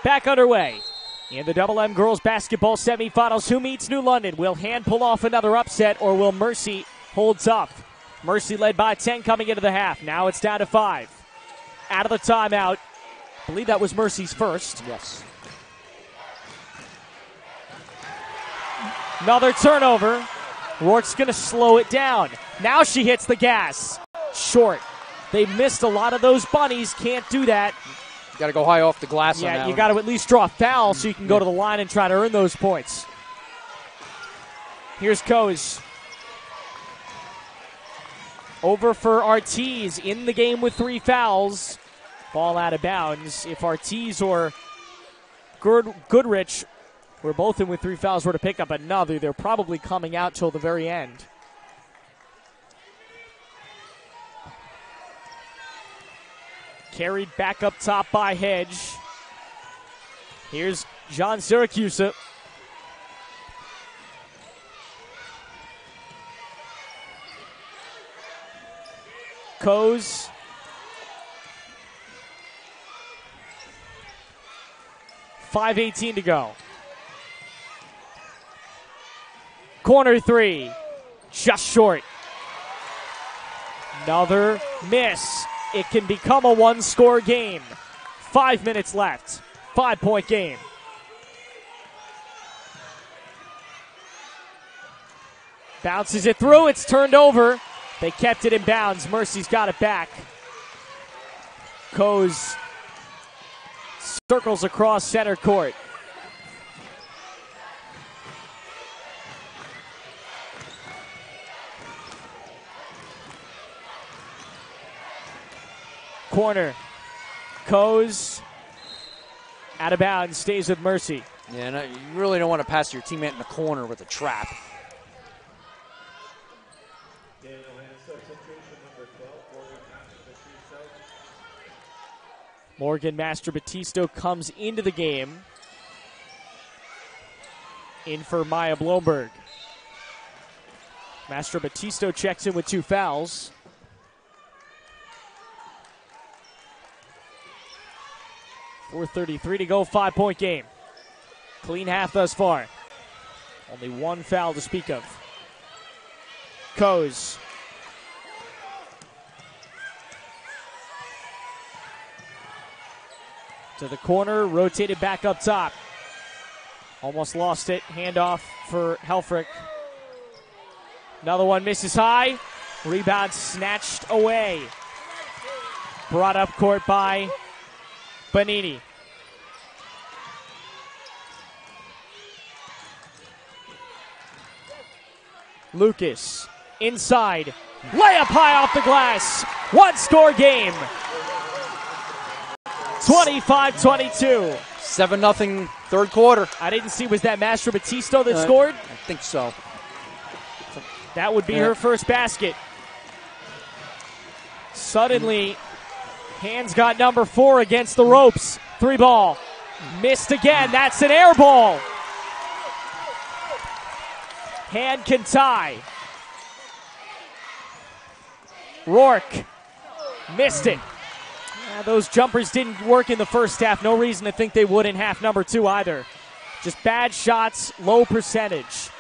Back underway in the Double M girls basketball semifinals. Who meets New London? Will Hand pull off another upset, or will Mercy hold tough? Mercy led by 10 coming into the half. Now it's down to 5. Out of the timeout. I believe that was Mercy's first. Yes. Another turnover. Rourke's going to slow it down. Now she hits the gas. Short. They missed a lot of those bunnies. Can't do that. Got to go high off the glass on that Yeah, you one. got to at least draw a foul so you can go to the line and try to earn those points. Here's Coase. Over for Ortiz in the game with 3 fouls. Ball out of bounds. If Ortiz or Goodrich, who are both in with 3 fouls, were to pick up another, they're probably coming out till the very end. Carried back up top by Hedge. Here's John Syracuse. Coase. .5:18 to go. Corner 3. Just short. Another miss. It can become a 1-score game. 5 minutes left. 5-point game. Bounces it through. It's turned over. They kept it in bounds. Mercy's got it back. Coase circles across center court. Corner. Coase out of bounds, stays with Mercy. Yeah, no, you really don't want to pass your teammate in the corner with a trap. Morgan Master Battisto comes into the game. In for Maya Blomberg. Master Battisto checks in with 2 fouls. .433 to go, 5-point game. Clean half thus far. Only 1 foul to speak of. Coase. To the corner, rotated back up top. Almost lost it. Handoff for Helfrich. Another one misses high. Rebound snatched away. Brought up court by Bonini. Lucas inside. Layup high off the glass. 1-score game. 25-22. 7-0 third quarter. I didn't see, was that Master Battisto that scored? I think so. That would be her first basket. Suddenly, Hand's got number 4 against the ropes. 3 ball. Missed again. That's an air ball. Hand can tie. Rourke missed it. Those jumpers didn't work in the first half. No reason to think they would in half number 2 either. Just bad shots, low percentage.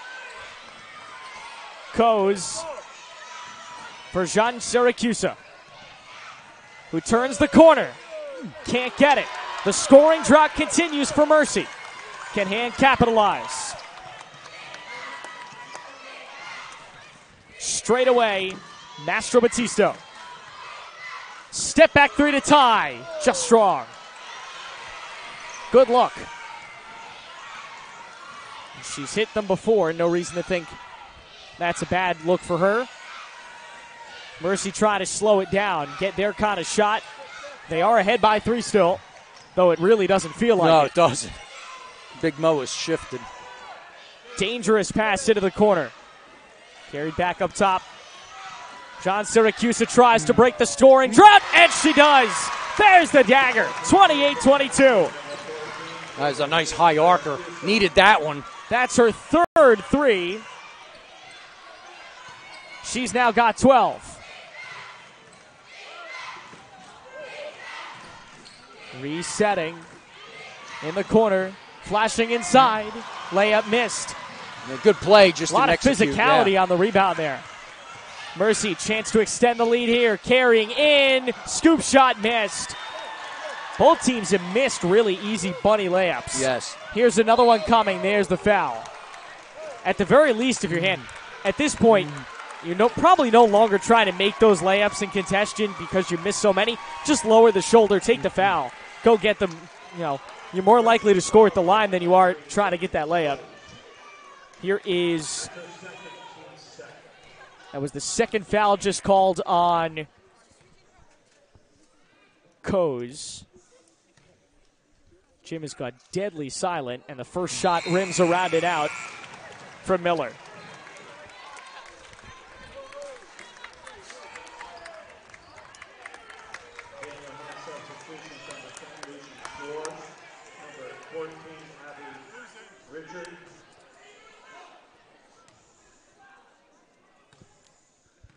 Coase for Jean Syracuse, who turns the corner. Can't get it. The scoring drought continues for Mercy. Can Hand capitalize? Straight away, Mastro Battisto. Step back 3 to tie. Just strong. Good look. She's hit them before. No reason to think that's a bad look for her. Mercy trying to slow it down, get their kind of shot. They are ahead by 3 still, though it really doesn't feel like it. No, it doesn't. Big Mo is shifted. Dangerous pass into the corner. Carried back up top. John Syracuse tries to break the scoring drought, and she does. There's the dagger, 28-22. That is a nice high arcer. Needed that one. That's her third 3. She's now got 12. Resetting in the corner, flashing inside, layup missed. A good play, just a lot of execute. physicality on the rebound there. Mercy, chance to extend the lead here, carrying in, scoop shot missed. Both teams have missed really easy bunny layups. Yes. Here's another one coming, there's the foul. At the very least, if you're hitting, at this point, you're probably no longer trying to make those layups in contention because you missed so many. Just lower the shoulder, take the foul. Go get them, you're more likely to score at the line than you are trying to get that layup. That was the second foul just called on Coase. Jim has got deadly silent, and the first shot rims around it out from Miller.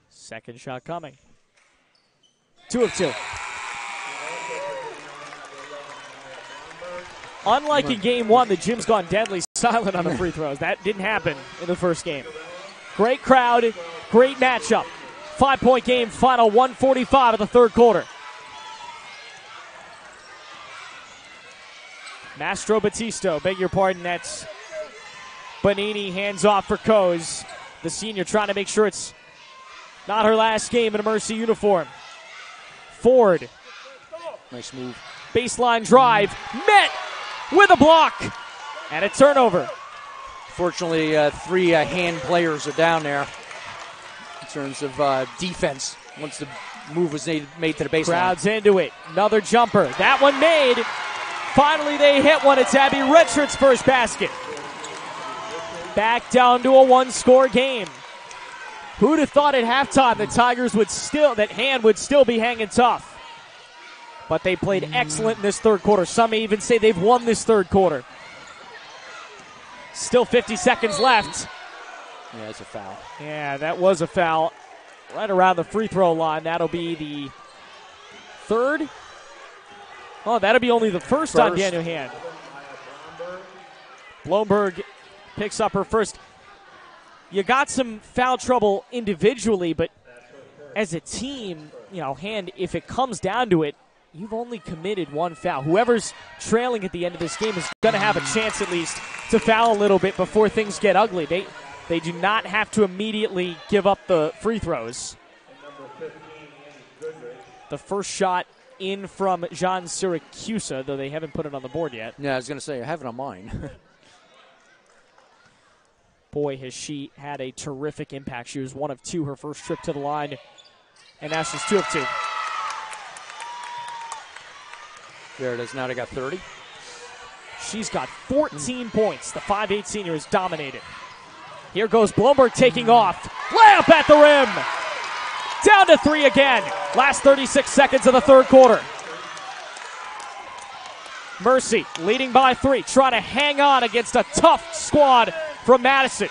Second shot coming. 2 of 2. Unlike in game 1, the Jim's gone deadly silent on the free throws. That didn't happen in the first game. Great crowd, great matchup. 5-point game, final 1:45 of the third quarter. Mastro Battisto, beg your pardon, that's Bonini, hands off for Coase. The senior trying to make sure it's not her last game in a Mercy uniform. Ford. Nice move. Baseline drive. Met with a block. And a turnover. Fortunately, 3 hand players are down there in terms of defense once the move was made to the baseline. Crowd's into it. Another jumper. That one made. Finally, they hit one. It's Abby Richards' first basket. Back down to a 1-score game. Who'd have thought at halftime the Tigers that hand would still be hanging tough. But they played excellent in this third quarter. Some may even say they've won this third quarter. Still 50 seconds left. Yeah, it's a foul. Yeah, that was a foul. Right around the free throw line. That'll be the third. Oh, that'll be only the first on Daniel Hand. Blomberg picks up her first. You got some foul trouble individually, but as a team, Hand, if it comes down to it, you've only committed 1 foul. Whoever's trailing at the end of this game is going to have a chance at least to foul a little bit before things get ugly. They do not have to immediately give up the free throws. The first shot in from Jean Syracuse, though they haven't put it on the board yet. Yeah, I was going to say, I have it on mine. Boy, has she had a terrific impact. She was 1 of 2 her first trip to the line, and now she's 2 of 2. There it is. Now they got 30. She's got 14 points. The 5'8 senior is dominated. Here goes Blomberg taking off. Layup at the rim. Down to 3 again. Last 36 seconds of the third quarter. Mercy leading by 3, trying to hang on against a tough squad from Madison.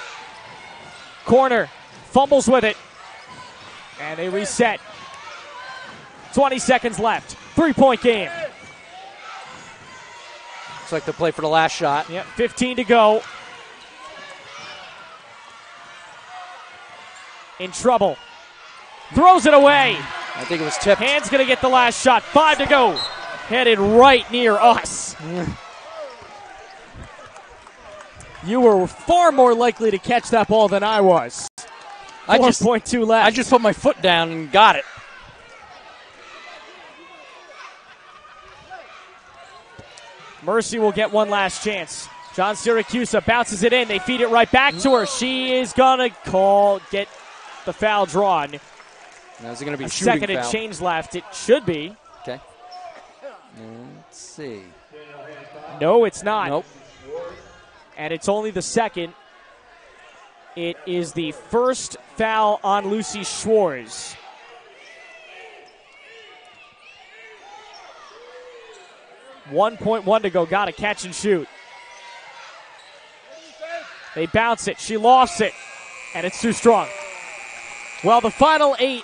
Corner, fumbles with it, and they reset. 20 seconds left. 3-point game. Looks like they'll play for the last shot. Yep, 15 to go. In trouble. Throws it away. I think it was tipped. Hand's going to get the last shot. 5 to go. Headed right near us. You were far more likely to catch that ball than I was. 4.2 left. I just put my foot down and got it. Mercy will get one last chance. John Syracuse bounces it in. They feed it right back to her. She is going to get the foul drawn. Now, is it going to be a shooting second foul? and change left. It should be. Okay. Let's see. No, it's not. Nope. And it's only the second. It is the first foul on Lucy Schwartz. .1 to go. Got to catch and shoot. They bounce it. She lost it. And it's too strong. Well, the final 8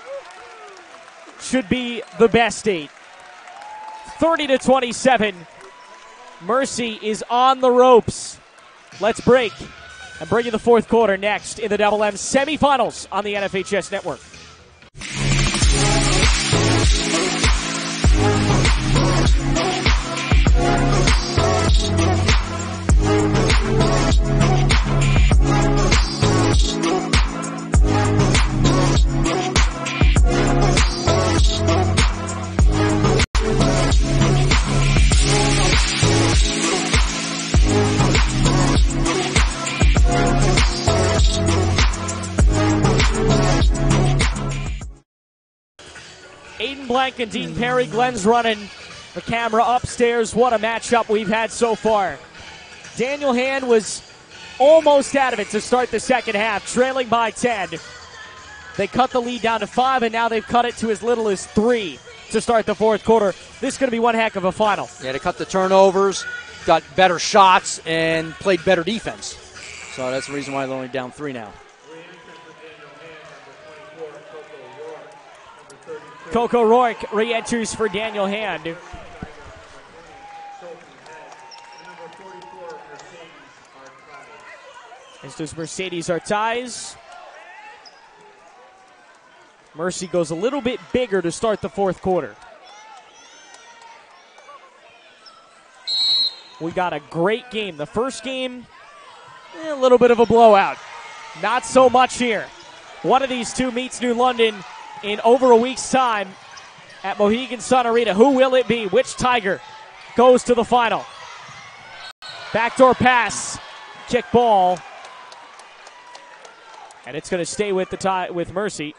should be the best 8. 30-27. Mercy is on the ropes. Let's break and bring you the fourth quarter next in the Double M semifinals on the NFHS Network. Aiden Blank and Dean Perry. Glenn's running the camera upstairs. What a matchup we've had so far. Daniel Hand was almost out of it to start the second half, trailing by 10. They cut the lead down to 5, and now they've cut it to as little as 3 to start the fourth quarter. This is going to be one heck of a final. Yeah, they cut the turnovers, got better shots, and played better defense. So that's the reason why they're only down 3 now. Coco Rourke re-enters for Daniel Hand. As does Mercedes Artaiz. Mercy goes a little bit bigger to start the fourth quarter. We got a great game. The first game, a little bit of a blowout. Not so much here. One of these two meets New London in over a week's time at Mohegan Sun Arena. Who will it be? Which Tiger goes to the final? Backdoor pass, kick ball, and it's going to stay with the with Mercy.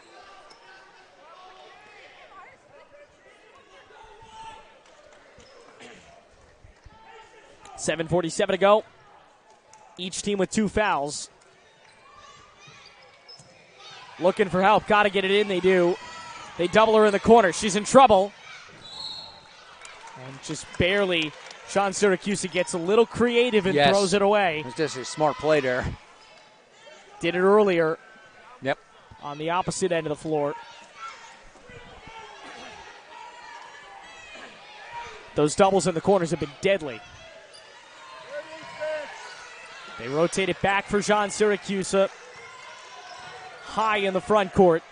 .747 to go. Each team with 2 fouls. Looking for help. Got to get it in. They do. They double her in the corner. She's in trouble. And just barely, Sean Syracuse gets a little creative and throws it away. It's just a smart play there. Did it earlier. Yep. On the opposite end of the floor. Those doubles in the corners have been deadly. They rotate it back for Jean Syracuse. High in the front court.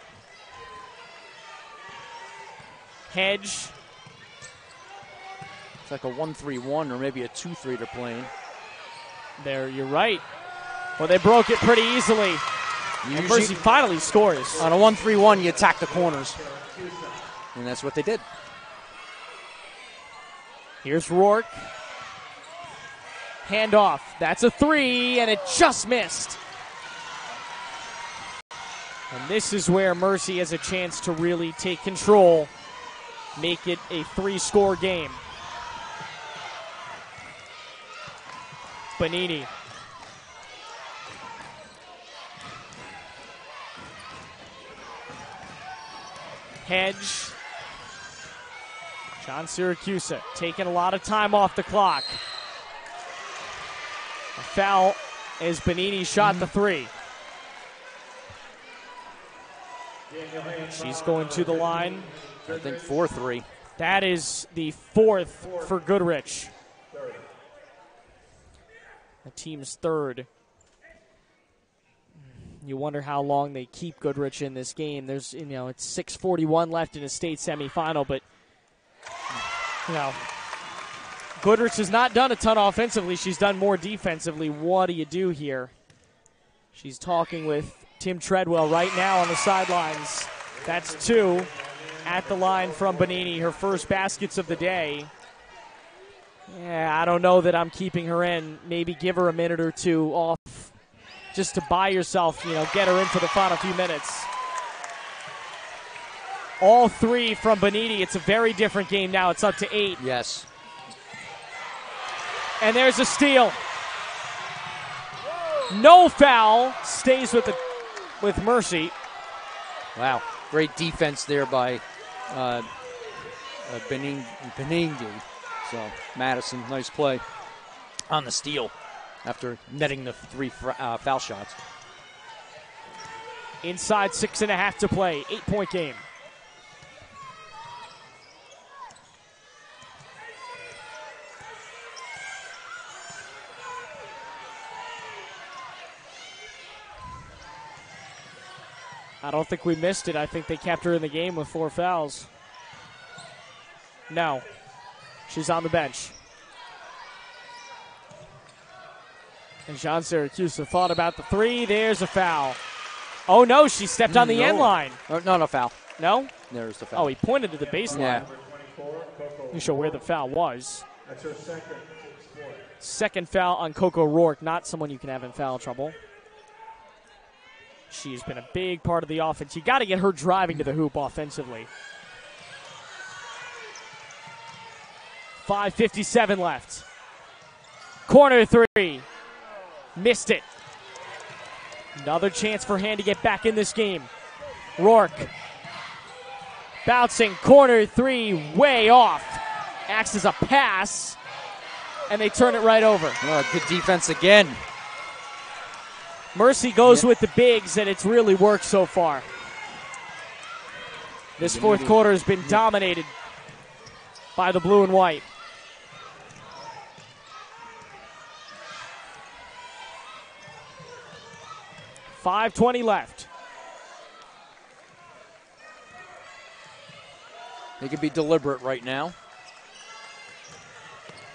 Hedge. It's like a 1-3-1 or maybe a 2-3 they're playing. There, you're right. Well, they broke it pretty easily. And Mercy finally scores. On a 1-3-1, you attack the corners. And that's what they did. Here's Rourke. Handoff. That's a 3, and it just missed. And this is where Mercy has a chance to really take control, make it a 3-score game. Bonini. Hedge. John Syracuse taking a lot of time off the clock. A foul as Bonini shot the 3. She's going to the line. I think 4-3. That is the 4th for Goodrich. The team's 3rd. You wonder how long they keep Goodrich in this game. There's, it's 6:41 left in a state semifinal, but Goodrich has not done a ton offensively. She's done more defensively. What do you do here? She's talking with Tim Treadwell right now on the sidelines. That's 2 at the line from Bonini, her first baskets of the day. Yeah, I don't know that I'm keeping her in. Maybe give her a minute or two off just to buy yourself, get her in for the final few minutes. All three from Boniti. It's a very different game now. It's up to 8. Yes. And there's a steal. No foul. Stays with Mercy. Wow. Great defense there by Beninghi. So Madison, nice play on the steal after netting the 3 foul shots. Inside 6.5 to play. 8-point game. I don't think we missed it. I think they kept her in the game with 4 fouls. No. She's on the bench. And Jean Syracuse thought about the 3. There's a foul. Oh, no, she stepped on the end line. No foul. No? There's the foul. Oh, he pointed to the baseline. Yeah. You show where the foul was. That's her second. Second foul on Coco Rourke, not someone you can have in foul trouble. She's been a big part of the offense. You got to get her driving to the hoop offensively. 5:57 left. Corner 3. Missed it. Another chance for Han to get back in this game. Rourke. Bouncing. Corner 3. Way off. Acts as a pass. And they turn it right over. Oh, good defense again. Mercy goes with the bigs, and it's really worked so far. This fourth quarter has been dominated by the blue and white. .5:20 left. They could be deliberate right now.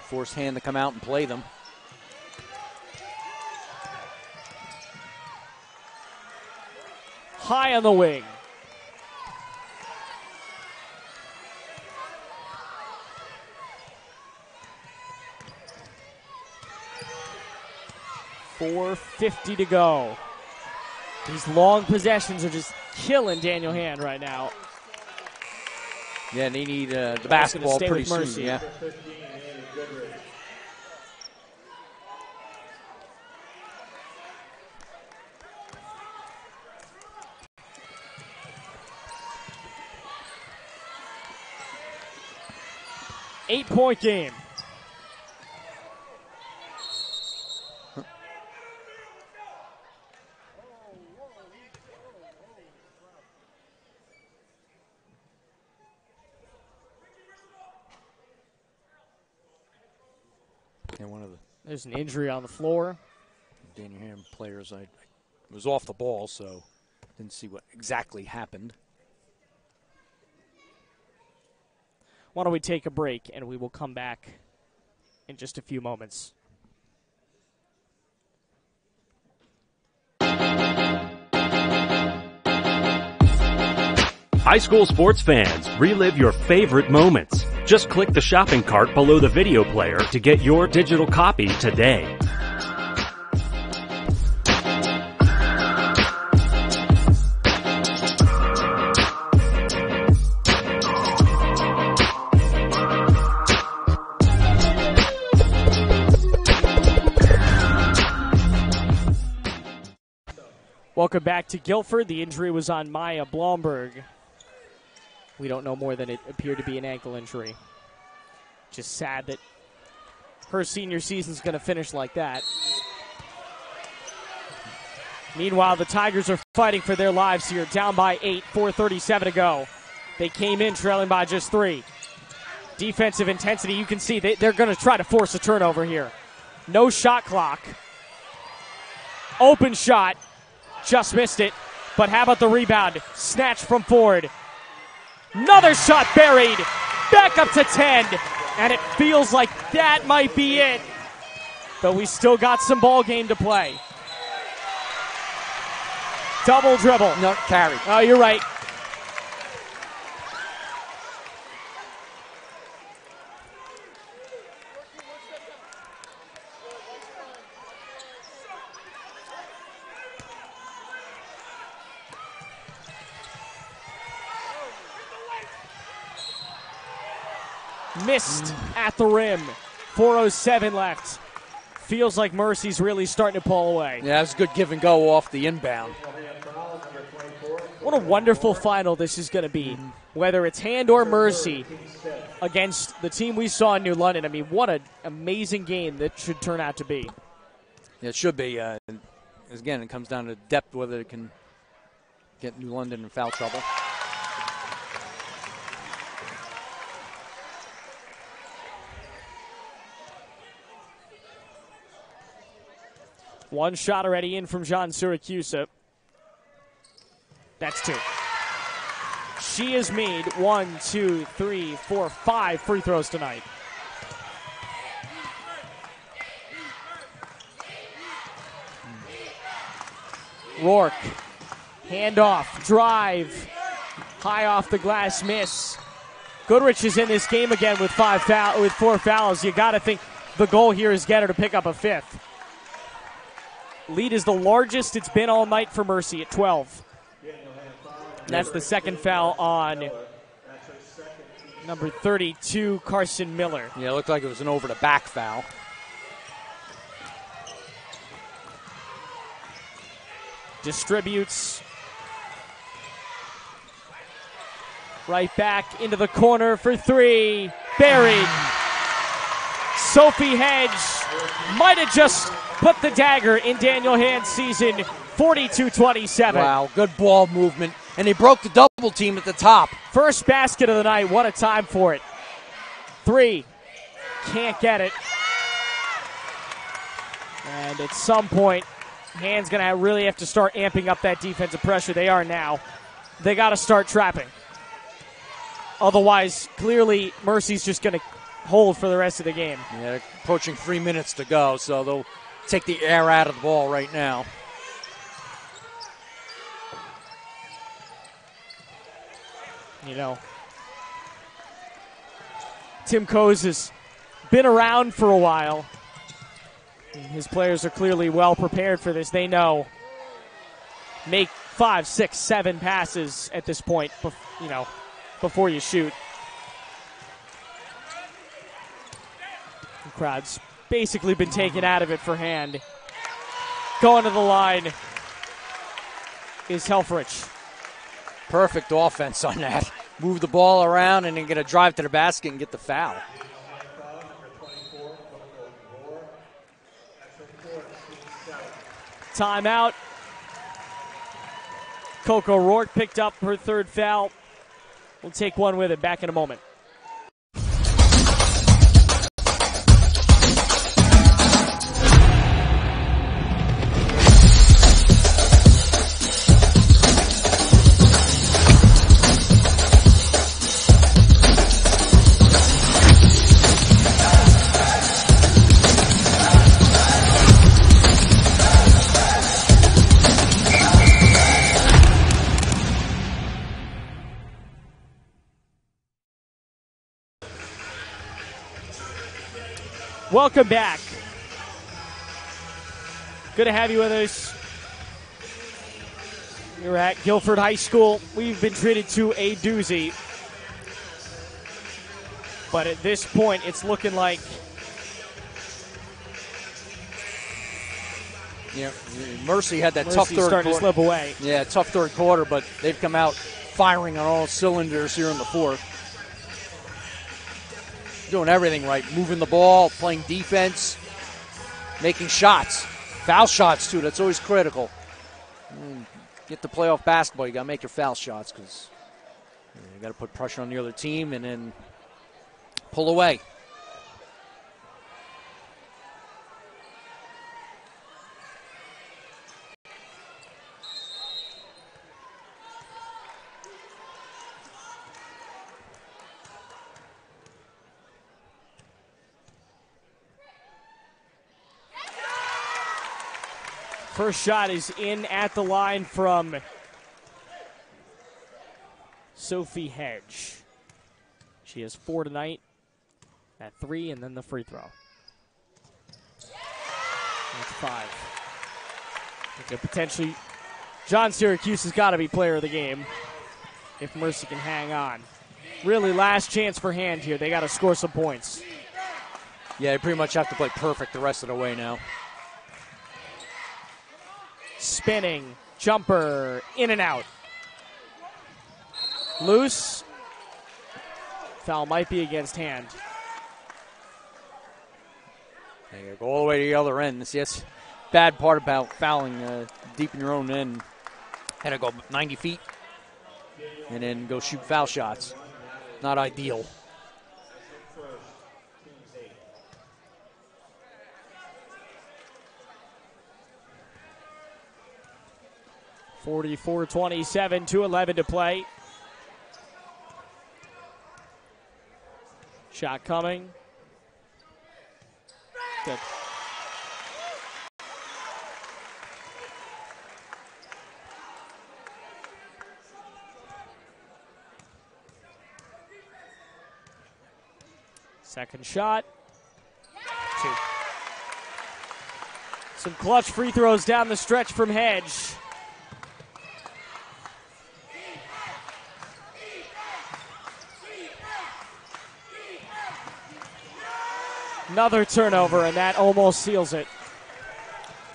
Force Han to come out and play them. High on the wing. .450 to go. These long possessions are just killing Daniel Han right now. Yeah, they need the basketball pretty soon. Yeah. Eight-point game. And one of the There's an injury on the floor. Daniel Han players, I was off the ball, so didn't see what exactly happened. Why don't we take a break, and we will come back in just a few moments. High school sports fans, relive your favorite moments. Just click the shopping cart below the video player to get your digital copy today. Welcome back to Guilford. The injury was on Maya Blomberg. We don't know more than it appeared to be an ankle injury. Just sad that her senior season's going to finish like that. Meanwhile, the Tigers are fighting for their lives here, down by 8, 4:37 to go. They came in trailing by just 3. Defensive intensity, you can see they're going to try to force a turnover here. No shot clock. Open shot. Just missed it. But how about the rebound? Snatch from Ford. Another shot buried. Back up to 10. And it feels like that might be it. But we still got some ball game to play. Double dribble. No, carry. Oh, you're right. Missed at the rim. 4:07 left. Feels like Mercy's really starting to pull away. Yeah, it's a good give and go off the inbound. What a wonderful final this is going to be. Whether it's Hand or Mercy against the team we saw in New London. I mean, what an amazing game that should turn out to be. Yeah, it should be. Again, it comes down to depth, whether it can get New London in foul trouble. One shot already in from John Siracusa. That's two. She has made 5 free throws tonight. Rourke, handoff, drive, high off the glass, miss. Goodrich is in this game again with 4 fouls. You got to think the goal here is get her to pick up a fifth. Lead is the largest it's been all night for Mercy at 12. And that's the second foul on number 32, Carson Miller. Yeah, it looked like it was an over-the-back foul. Distributes. Right back into the corner for three. Buried. Sophie Hedge might have just put the dagger in Daniel Hand's season. 42-27. Wow, good ball movement. And they broke the double team at the top. First basket of the night. What a time for it. Three. Can't get it. And at some point, Hand's going to really have to start amping up that defensive pressure. They are now. They got to start trapping. Otherwise, clearly, Mercy's just going to hold for the rest of the game. Yeah, approaching 3 minutes to go, so they'll take the air out of the ball right now. You know, Tim Coase has been around for a while. His players are clearly well prepared for this. They know make 5, 6, 7 passes at this point, before you shoot. The crowd's basically been taken out of it for Hand. Going to the line is Helfrich. Perfect offense on that. Move the ball around and then get a drive to the basket and get the foul. Timeout. Coco Rourke picked up her third foul. We'll take one with it. Back in a moment. Welcome back. Good to have you with us. You're at Guilford High School. We've been treated to a doozy. But at this point, it's looking like... Yeah, Mercy had that tough third quarter. Starting to slip away. Yeah, tough third quarter, but they've come out firing on all cylinders here in the fourth. Doing everything right, moving the ball, playing defense, making shots, foul shots too. That's always critical. Get to playoff basketball, you got to make your foul shots because you got to put pressure on the other team and then pull away. First shot is in at the line from Sophie Hedge. She has 4 tonight at 3, and then the free throw. That's 5. Okay, potentially, John Syracuse has got to be player of the game if Mercy can hang on. really last chance for Hand here. They got to score some points. Yeah, they pretty much have to play perfect the rest of the way now. Spinning, jumper, in and out. Loose. Foul might be against Hand. They go all the way to the other end. See, that's bad part about fouling deep in your own end. Had to go 90 feet and then go shoot foul shots. Not ideal. (44-27), 2:11 to play. Shot coming. Good. Second shot. 2. Some clutch free throws down the stretch from Hedge. Another turnover, and that almost seals it.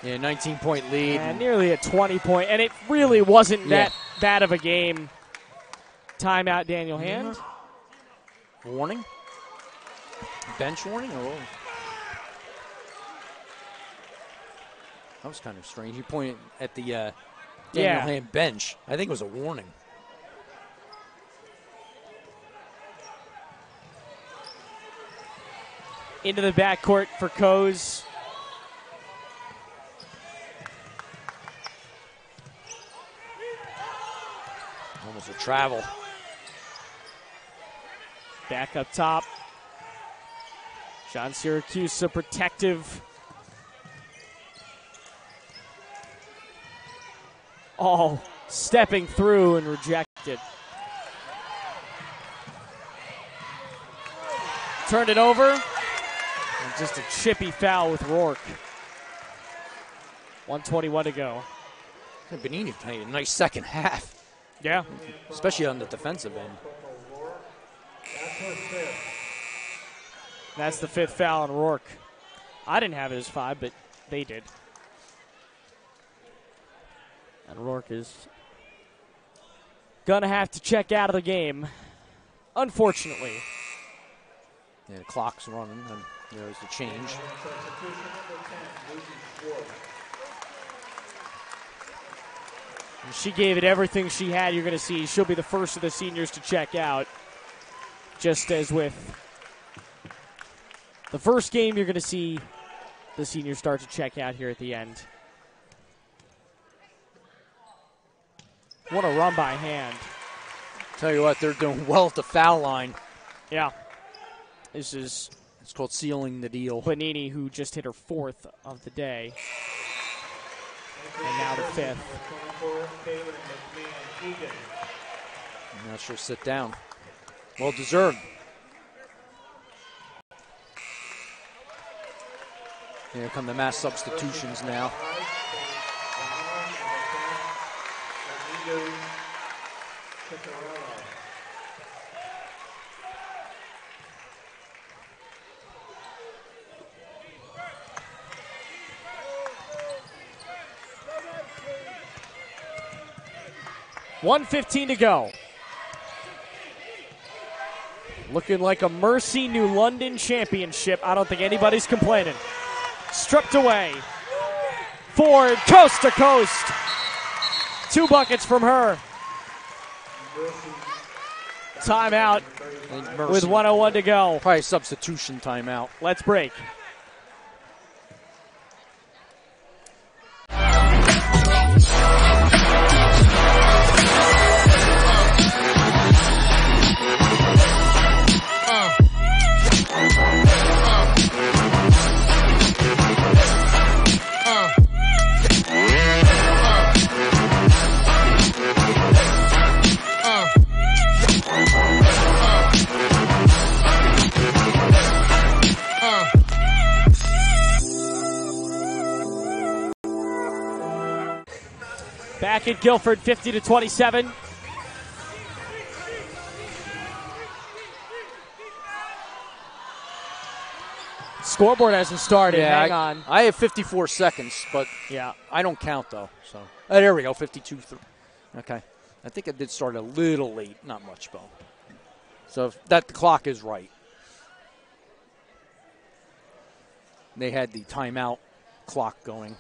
Yeah, 19-point lead. And nearly a 20-point, and it really wasn't that bad of a game. Timeout, Daniel Hand. Warning? Bench warning? Or that was kind of strange. He pointed at the Daniel Hand bench. I think it was a warning. Into the backcourt for Coase. Almost a travel. Back up top. John Syracuse protective. Oh, stepping through and rejected. Turned it over. And just a chippy foul with Rourke. 1:21 to go. Benini played a nice second half. Yeah. Especially on the defensive end. That's the 5th foul on Rourke. I didn't have it as 5, but they did. And Rourke is going to have to check out of the game, unfortunately. Yeah, the clock's running, and there's the change. And she gave it everything she had. You're going to see she'll be the first of the seniors to check out. Just as with the first game, you're going to see the seniors start to check out here at the end. What a run by Hand. Tell you what, they're doing well at the foul line. Yeah. This is... It's called sealing the deal. Benini, who just hit her 4th of the day. And now the 5th. Now she'll sit down. Well deserved. Here come the mass substitutions now. $1:15 to go. Looking like a Mercy New London championship. I don't think anybody's complaining. Stripped away. Ford, coast to coast. 2 buckets from her. Timeout with 1:01 to go. Probably substitution timeout. Let's break. Back at Guilford, 50-27. scoreboard hasn't started. Yeah, Hang on. I have 54 seconds, but Yeah, I don't count, though. So there we go, 52. Okay. I think it did start a little late. Not much, though. So if the clock is right. They had the timeout clock going.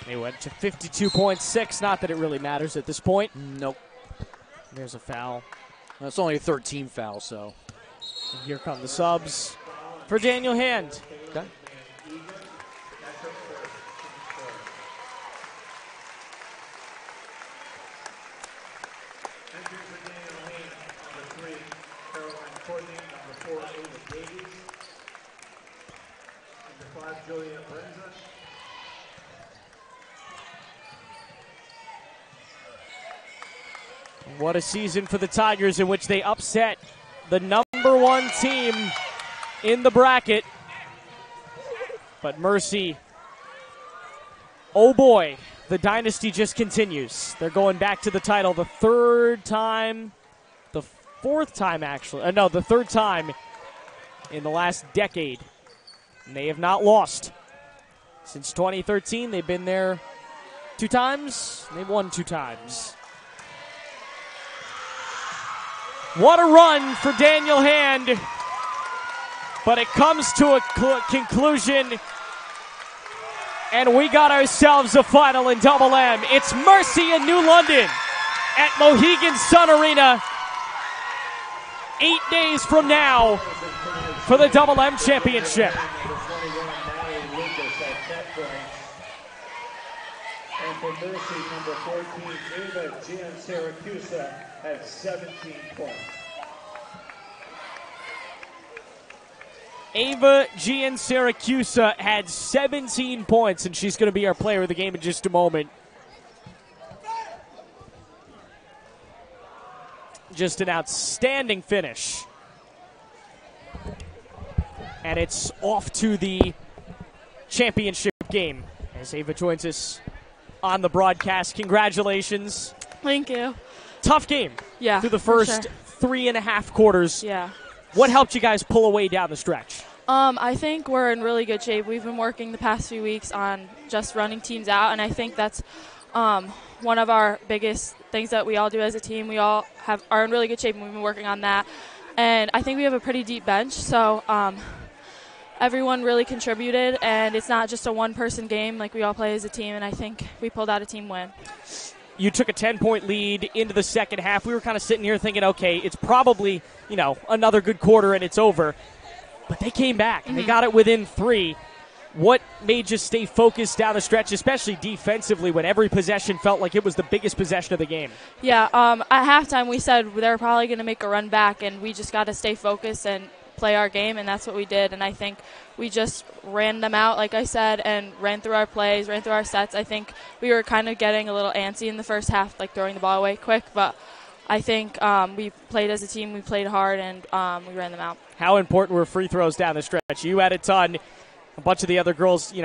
They went to 52.6. Not that it really matters at this point. Nope. There's a foul. That's only a 13 foul, so. And here come the subs for Daniel Hand. Okay. What a season for the Tigers in which they upset the number one team in the bracket. But Mercy, oh boy, the dynasty just continues. They're going back to the title the third time, the fourth time actually. No, the third time in the last decade. And they have not lost. Since 2013, they've been there 2 times. They've won 2 times. What a run for Daniel Hand. But it comes to a conclusion. And we got ourselves a final in Double M. It's Mercy in New London at Mohegan Sun Arena. 8 days from now for the Double M Championship. And for Mercy, number 14, Ava Giansiracusa had 17 points. Ava Giansiracusa had 17 points, and she's going to be our player of the game in just a moment. Just an outstanding finish. And it's off to the championship game as Ava joins us on the broadcast. Congratulations. Thank you. Tough game. Yeah. Through the first 3.5 quarters. Yeah. What helped you guys pull away down the stretch? I think we're in really good shape. We've been working the past few weeks on just running teams out, and I think that's one of our biggest things that we all do as a team. We all are in really good shape, and we've been working on that. And I think we have a pretty deep bench, so everyone really contributed, and it's not just a one-person game. Like, we all play as a team, and I think we pulled out a team win. You took a 10-point lead into the second half. We were kind of sitting here thinking, okay, it's probably, another good quarter and it's over. But they came back, and they got it within 3. What made you stay focused down the stretch, especially defensively, when every possession felt like it was the biggest possession of the game? Yeah, at halftime we said they were probably going to make a run back, and we just got to stay focused and play our game, and that's what we did. And I think we just ran them out, like I said, and ran through our plays, ran through our sets. I think we were kind of getting a little antsy in the first half, like throwing the ball away quick, but I think we played as a team, we played hard, and we ran them out. How important were free throws down the stretch? You had a ton. A bunch of the other girls, you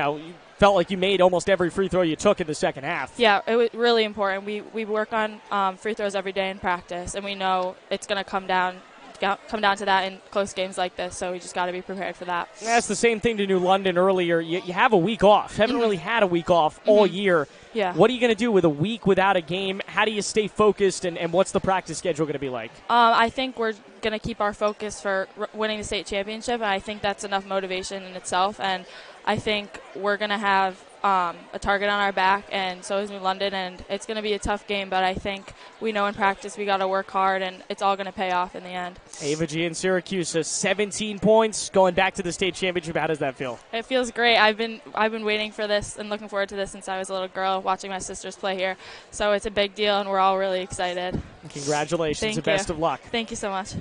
felt like you made almost every free throw you took in the second half. Yeah, it was really important. We work on free throws every day in practice, and we know it's going to come down to that in close games like this, so we just got to be prepared for that. That's the same thing to New London earlier. You have a week off. Haven't really had a week off all year. Yeah. What are you going to do with a week without a game? How do you stay focused, and what's the practice schedule going to be like? I think we're going to keep our focus for winning the state championship, and I think that's enough motivation in itself, and I think we're going to have a target on our back, and so is New London, and it's going to be a tough game, but I think we know in practice we got to work hard, and it's all going to pay off in the end. Ava G in Syracuse, 17 points, going back to the state championship. How does that feel? It feels great. I've been waiting for this and looking forward to this since I was a little girl, watching my sisters play here, so it's a big deal, and we're all really excited. Congratulations and best of luck. Thank you so much.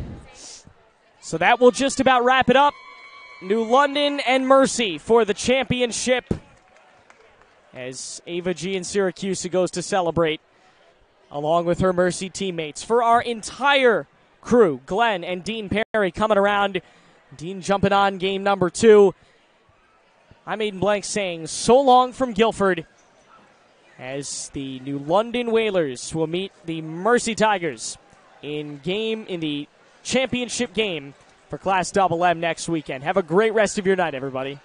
So that will just about wrap it up. New London and Mercy for the championship, as Ava G in Syracuse goes to celebrate along with her Mercy teammates. For our entire crew, Glenn and Dean Perry coming around. Dean jumping on game number 2. I'm Aiden Blank saying so long from Guilford, as the New London Whalers will meet the Mercy Tigers in the championship game for Class Double M next weekend. Have a great rest of your night, everybody.